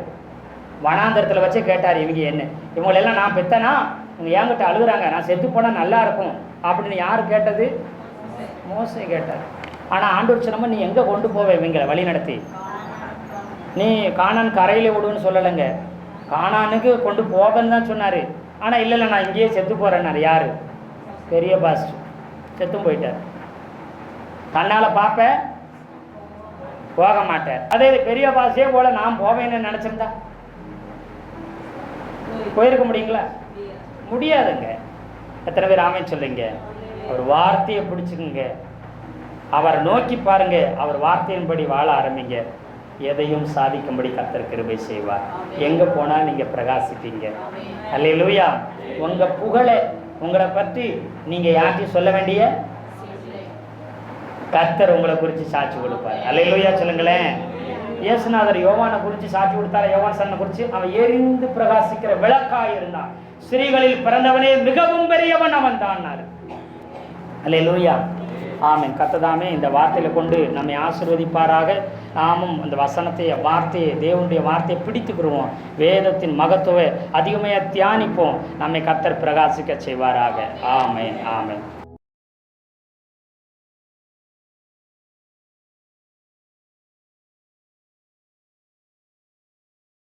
வனாந்தரத்தில் வச்சு கேட்டார். இவங்களெல்லாம் நான் பெத்தனா, இவங்க என்கிட்ட அழுகுறாங்க, நான் செத்து போனால் நல்லா இருக்கும் அப்படின்னு யார் கேட்டது? மோசே கேட்டார். ஆனால் ஆண்டவர் சொன்னமா, நீ எங்கே கொண்டு போவ இவங்களை வழி நடத்தி? நீ கானான் கரையில் விடுன்னு சொல்லலைங்க, கானானுக்கு கொண்டு போவேன்னு தான் சொன்னார். ஆனால் இல்லை நான் இங்கேயே செத்து போகிறேன்னாரு. யார்? பெரிய பாஸ். செத்தும் போயிட்டார். கண்ணால் பார்ப்பேன், போக மாட்டேன். அதே பெரிய பாஸே போல நான் போவேன்னு நினச்சிருந்தா போயிருக்க முடியுங்களா? முடியாதுங்க. எத்தனை பேர் ஆமென் சொல்லுங்க? அவர் வார்த்தையை பிடிச்சுக்குங்க, அவரை நோக்கி பாருங்க, அவர் வார்த்தையின்படி வாழ ஆரம்பிங்க. எதையும் சாதிக்கும்படி கர்த்தர் கிருபை செய்வார். எங்கே போனால் நீங்கள் பிரகாசிப்பீங்க. அல்லேலூயா. உங்கள் புகழை, உங்களை பற்றி நீங்கள் யார்ட்டையும் சொல்ல வேண்டிய கர்த்தர் உங்களை குறித்து சாட்சி கொடுப்பார். அல்லேலூயா சொல்லுங்களேன். இயேசுநாதர் யோவானை குறித்து சாட்சி கொடுத்தார். யோவான் சன்னை குறித்து, அவன் எரிந்து பிரகாசிக்கிற விளக்காய் இருந்தான். ஸ்திரீகளில் பிறந்தவனே மிகவும் பெரியவன் அவன் தான். அல்லேலூயா. ஆமென். கர்த்ததாமே இந்த வார்த்தையில கொண்டு நம்மை ஆசீர்வதிப்பாராக. நாமும் அந்த வார்த்தையை தேவனுடைய வார்த்தையை பிடித்துக்கிறோம். வேதத்தின் மகத்துவ அதிகமாக தியானிப்போம். நம்மை கர்த்தர் பிரகாசிக்க செய்வாராக. ஆமென். ஆமென்.